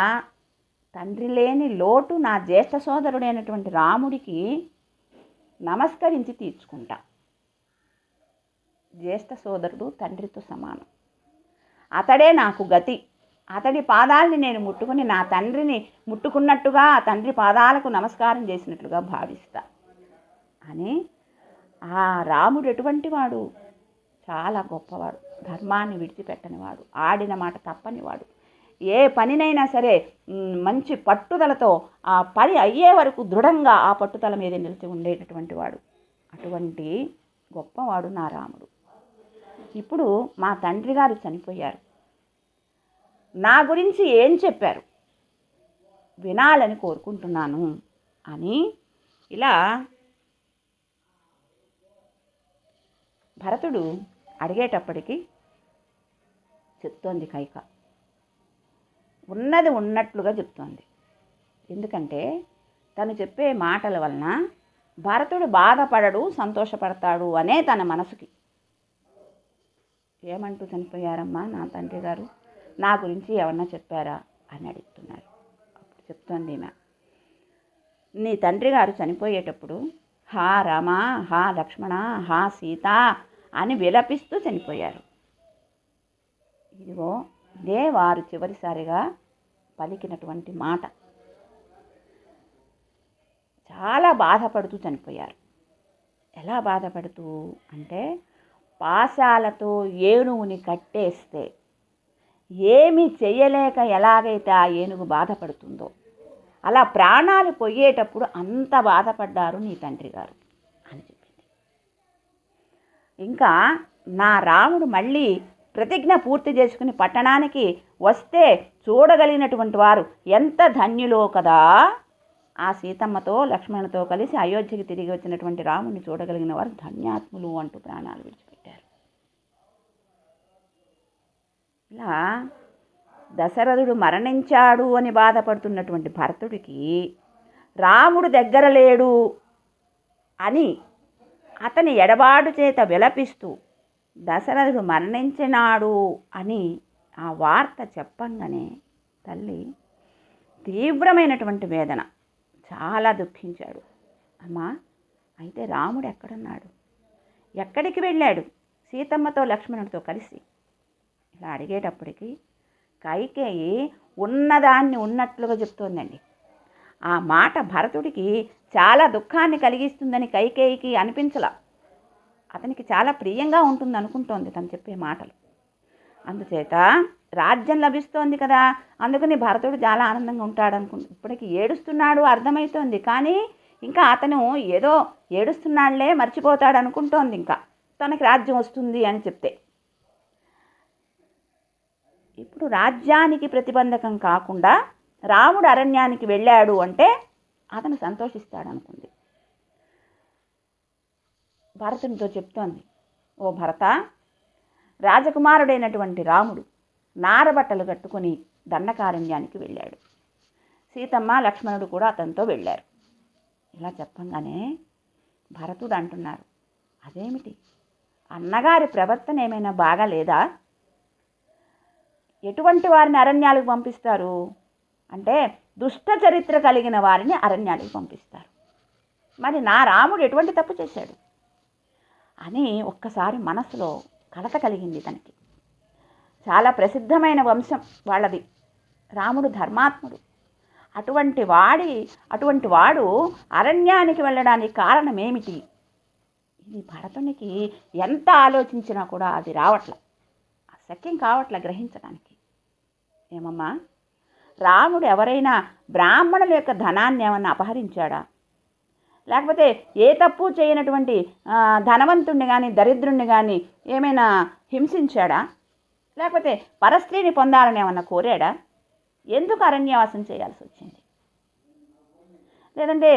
తండ్రి లేని లోటు నా జ్యేష్ఠ సోదరుడైనటువంటి రాముడికి నమస్కరించి తీర్చుకుంటా. జ్యేష్ఠ సోదరుడు తండ్రితో సమానం. అతడే నాకు గతి. అతడి పాదాలని నేను ముట్టుకుని నా తండ్రిని ముట్టుకున్నట్టుగా ఆ తండ్రి పాదాలకు నమస్కారం చేసినట్లుగా భావిస్తా అని. ఆ రాముడు ఎటువంటి వాడు? చాలా గొప్పవాడు, ధర్మాన్ని విడిచిపెట్టనివాడు, ఆడిన మాట తప్పనివాడు, ఏ పనినైనా సరే మంచి పట్టుదలతో ఆ పని అయ్యే వరకు దృఢంగా ఆ పట్టుదల మీద నిలిచి ఉండేటటువంటి వాడు. అటువంటి గొప్పవాడు నా రాముడు. ఇప్పుడు మా తండ్రి గారు చనిపోయారు. నా గురించి ఏం చెప్పారు వినాలని కోరుకుంటున్నాను అని ఇలా భరతుడు అడిగేటప్పటికి చెప్తోంది కైక. ఉన్నది ఉన్నట్లుగా చెప్తోంది. ఎందుకంటే తను చెప్పే మాటల వలన భరతుడు బాధపడడు, సంతోషపడతాడు అనే తన మనసుకి. ఏమంటూ చనిపోయారమ్మా నా తండ్రి గారు, నా గురించి ఏమన్నా చెప్పారా అని అడుగుతున్నారు. అప్పుడు చెప్తోంది ఈమె, నీ తండ్రి గారు చనిపోయేటప్పుడు హా రామ, హా లక్ష్మణ, హా సీత అని విలపిస్తూ చనిపోయారు. ఇదిగో ఇదే వారు చివరిసారిగా పలికినటువంటి మాట. చాలా బాధపడుతూ చనిపోయారు. ఎలా బాధపడుతూ అంటే పాశాలతో ఏనుగుని కట్టేస్తే ఏమీ చెయ్యలేక ఎలాగైతే ఆ ఏనుగు బాధపడుతుందో అలా ప్రాణాలు పోయేటప్పుడు అంత బాధపడ్డారు నీ తండ్రి గారు అని చెప్పింది. ఇంకా నా రాముడు మళ్ళీ ప్రతిజ్ఞ పూర్తి చేసుకుని పట్టణానికి వస్తే చూడగలిగినటువంటి వారు ఎంత ధన్యులో కదా. ఆ సీతమ్మతో లక్ష్మణుతో కలిసి అయోధ్యకి తిరిగి వచ్చినటువంటి రాముడిని చూడగలిగిన వారు ధన్యాత్ములు అంటూ ప్రాణాలు విడిచిపెట్టారు. ఇలా దశరథుడు మరణించాడు అని బాధపడుతున్నటువంటి భరతుడికి రాముడు దగ్గర లేడు అని అతని ఎడబాటు చేత విలపిస్తూ దశరథుడు మరణించినాడు అని ఆ వార్త చెప్పంగానే తల్లి తీవ్రమైనటువంటి వేదన, చాలా దుఃఖించాడు. అమ్మా, అయితే రాముడు ఎక్కడున్నాడు? ఎక్కడికి వెళ్ళాడు సీతమ్మతో లక్ష్మణుడితో కలిసి? ఇలా అడిగేటప్పటికి కైకేయి ఉన్నదాన్ని ఉన్నట్లుగా చెప్తోందండి. ఆ మాట భరతుడికి చాలా దుఃఖాన్ని కలిగిస్తుందని కైకేయికి అనిపించలా. అతనికి చాలా ప్రియంగా ఉంటుంది అనుకుంటోంది తను చెప్పే మాటలు. అందుచేత రాజ్యం లభిస్తోంది కదా, అందుకని భరతుడు చాలా ఆనందంగా ఉంటాడు ఇప్పటికి ఏడుస్తున్నాడు అర్థమవుతోంది. కానీ ఇంకా అతను ఏదో ఏడుస్తున్నాడులే మర్చిపోతాడు అనుకుంటోంది. ఇంకా తనకి రాజ్యం వస్తుంది అని చెప్తే. ఇప్పుడు రాజ్యానికి ప్రతిబంధకం కాకుండా రాముడు అరణ్యానికి వెళ్ళాడు అంటే అతను సంతోషిస్తాడు అనుకుంది. భరతునితో చెప్తోంది, ఓ భరత, రాజకుమారుడైనటువంటి రాముడు నారబట్టలు కట్టుకొని దండకారణ్యానికి వెళ్ళాడు. సీతమ్మ లక్ష్మణుడు కూడా అతనితో వెళ్ళారు. ఇలా చెప్పంగానే భరతుడు అంటున్నారు, అదేమిటి, అన్నగారి ప్రవర్తన ఏమైనా బాగాలేదా? ఎటువంటి వారిని అరణ్యాలకు పంపిస్తారు అంటే దుష్ట చరిత్ర కలిగిన వారిని అరణ్యాలకు పంపిస్తారు. మరి నా రాముడు ఎటువంటి తప్పు చేశాడు అని ఒక్కసారి మనసులో కలత కలిగింది తనకి. చాలా ప్రసిద్ధమైన వంశం వాళ్ళది. రాముడు ధర్మాత్ముడు. అటువంటి వాడు అరణ్యానికి వెళ్ళడానికి కారణం ఏమిటి? ఇది భరతునికి ఎంత ఆలోచించినా కూడా అది రావట్ల, శక్యం కావట్ల గ్రహించడానికి. ఏమమ్మా, రాముడు ఎవరైనా బ్రాహ్మణుల యొక్క ధనాన్ని ఏమన్నా అపహరించాడా? లేకపోతే ఏ తప్పు చేయనటువంటి ధనవంతుణ్ణి కానీ దరిద్రుణ్ణి కానీ ఏమైనా హింసించాడా? లేకపోతే పరస్త్రీని పొందాలని ఏమన్నా కోరాడా? ఎందుకు అరణ్యవాసం చేయాల్సి వచ్చింది? లేదంటే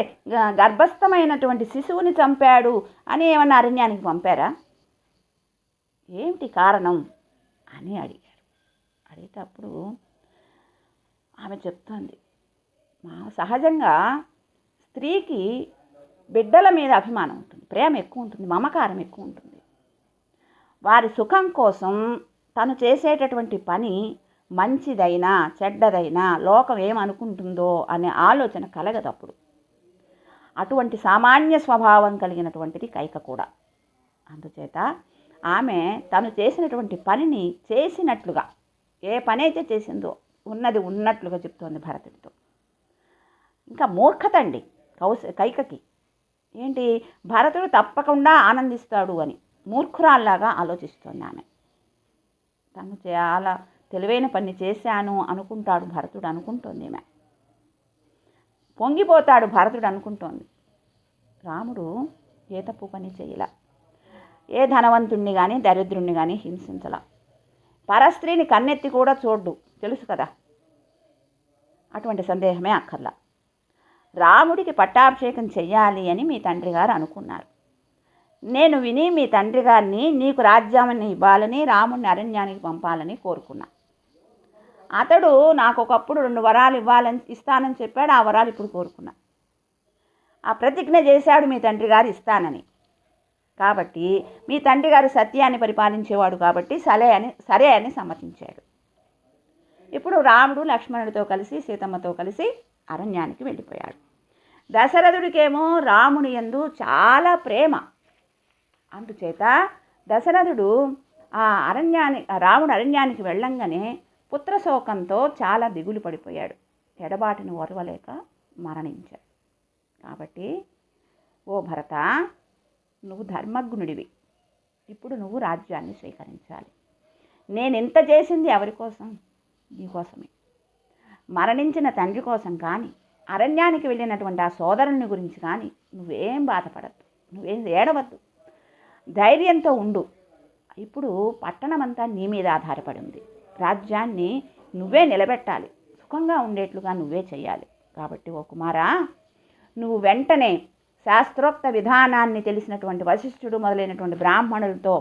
గర్భస్థమైనటువంటి శిశువుని చంపాడు అని ఏమన్నా అరణ్యానికి పంపారా? ఏమిటి కారణం అని అడిగారు. అడిగితే అప్పుడు ఆమె చెప్తోంది, సహజంగా స్త్రీకి బిడ్డల మీద అభిమానం ఉంటుంది, ప్రేమ ఎక్కువ ఉంటుంది, మమకారం ఎక్కువ ఉంటుంది. వారి సుఖం కోసం తను చేసేటటువంటి పని మంచిదైనా చెడ్డదైనా లోకం ఏమనుకుంటుందో అనే ఆలోచన కలగదప్పుడు. అటువంటి సామాన్య స్వభావం కలిగినటువంటిది కైక కూడా. అందుచేత ఆమె తను చేసినటువంటి పనిని చేసినట్లుగా, ఏ పని అయితే చేసిందో ఉన్నది ఉన్నట్లుగా చెప్తోంది భరతుడితో. ఇంకా మూర్ఖత అండి కైకకి. ఏంటి, భరతుడు తప్పకుండా ఆనందిస్తాడు అని మూర్ఖురాల్లాగా ఆలోచిస్తోంది ఆమె. తను చాలా తెలివైన పని చేశాను అనుకుంటాడు భరతుడు అనుకుంటోంది ఆమె. పొంగిపోతాడు భరతుడు అనుకుంటోంది. రాముడు ఏ తప్పు పని చేయలా, ఏ ధనవంతుణ్ణి కానీ దరిద్రుణ్ణి కానీ హింసించలా, పరస్త్రీని కన్నెత్తి కూడా చూడ్డు, తెలుసు కదా, అటువంటి సందేహమే అక్కర్లా. రాముడికి పట్టాభిషేకం చెయ్యాలి అని మీ తండ్రి గారు అనుకున్నారు. నేను విని మీ తండ్రి గారిని నీకు రాజ్యాన్ని ఇవ్వాలని, రాముడిని అరణ్యానికి పంపాలని కోరుకున్నా. అతడు నాకు ఒకప్పుడు 2 వరాలు ఇస్తానని చెప్పాడు. ఆ వరాలు ఇప్పుడు కోరుకున్నా. ఆ ప్రతిజ్ఞ చేశాడు మీ తండ్రి గారు ఇస్తానని. కాబట్టి మీ తండ్రి గారు సత్యాన్ని పరిపాలించేవాడు కాబట్టి సరే అని సమ్మతించాడు. ఇప్పుడు రాముడు లక్ష్మణుడితో కలిసి సీతమ్మతో కలిసి అరణ్యానికి వెళ్ళిపోయాడు. దశరథుడికేమో రాముని యందు చాలా ప్రేమ. అందుచేత దశరథుడు రాముడు అరణ్యానికి వెళ్ళంగానే పుత్రశోకంతో చాలా దిగులు పడిపోయాడు. ఎడబాటును ఓర్వలేక మరణించాడు. కాబట్టి ఓ భరత, నువ్వు ధర్మజ్ఞుడివి. ఇప్పుడు నువ్వు రాజ్యాన్ని స్వీకరించాలి. నేను ఇంత చేసింది ఎవరి కోసం? నీకోసమే. మరణించిన తండ్రి కోసం కానీ, అరణ్యానికి వెళ్ళినటువంటి ఆ సోదరుని గురించి కానీ నువ్వేం బాధపడద్దు, నువ్వేం ఏడవద్దు, ధైర్యంతో ఉండు. ఇప్పుడు పట్టణమంతా నీ మీద ఆధారపడి ఉంది. రాజ్యాన్ని నువ్వే నిలబెట్టాలి, సుఖంగా ఉండేట్లుగా నువ్వే చేయాలి. కాబట్టి ఓ కుమారా, నువ్వు వెంటనే శాస్త్రోక్త విధానాన్ని తెలిసినటువంటి వశిష్ఠుడు మొదలైనటువంటి బ్రాహ్మణులతో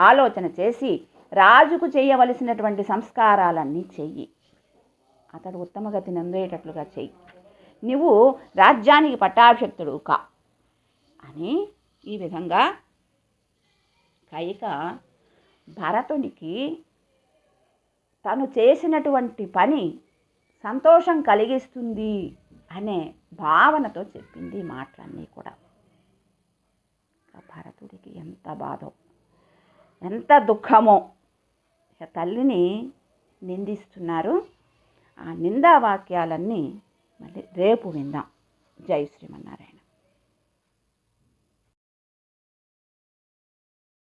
ఆలోచన చేసి రాజుకు చేయవలసినటువంటి సంస్కారాలన్నీ చెయ్యి. అతడు ఉత్తమగతిని అందేటట్లుగా చెయ్యి. నువ్వు రాజ్యానికి పట్టాభిషిక్తుడు కా అని ఈ విధంగా కైక భరతునికి తను చేసినటువంటి పని సంతోషం కలిగిస్తుంది అనే భావనతో చెప్పింది ఈ మాటలన్నీ కూడా. భరతుడికి ఎంత బాధో, ఎంత దుఃఖమో. తల్లిని నిందిస్తున్నారు. ఆ నిందా వాక్యాలన్నీ మళ్ళీ రేపు విందాం. జై శ్రీమన్నారాయణ.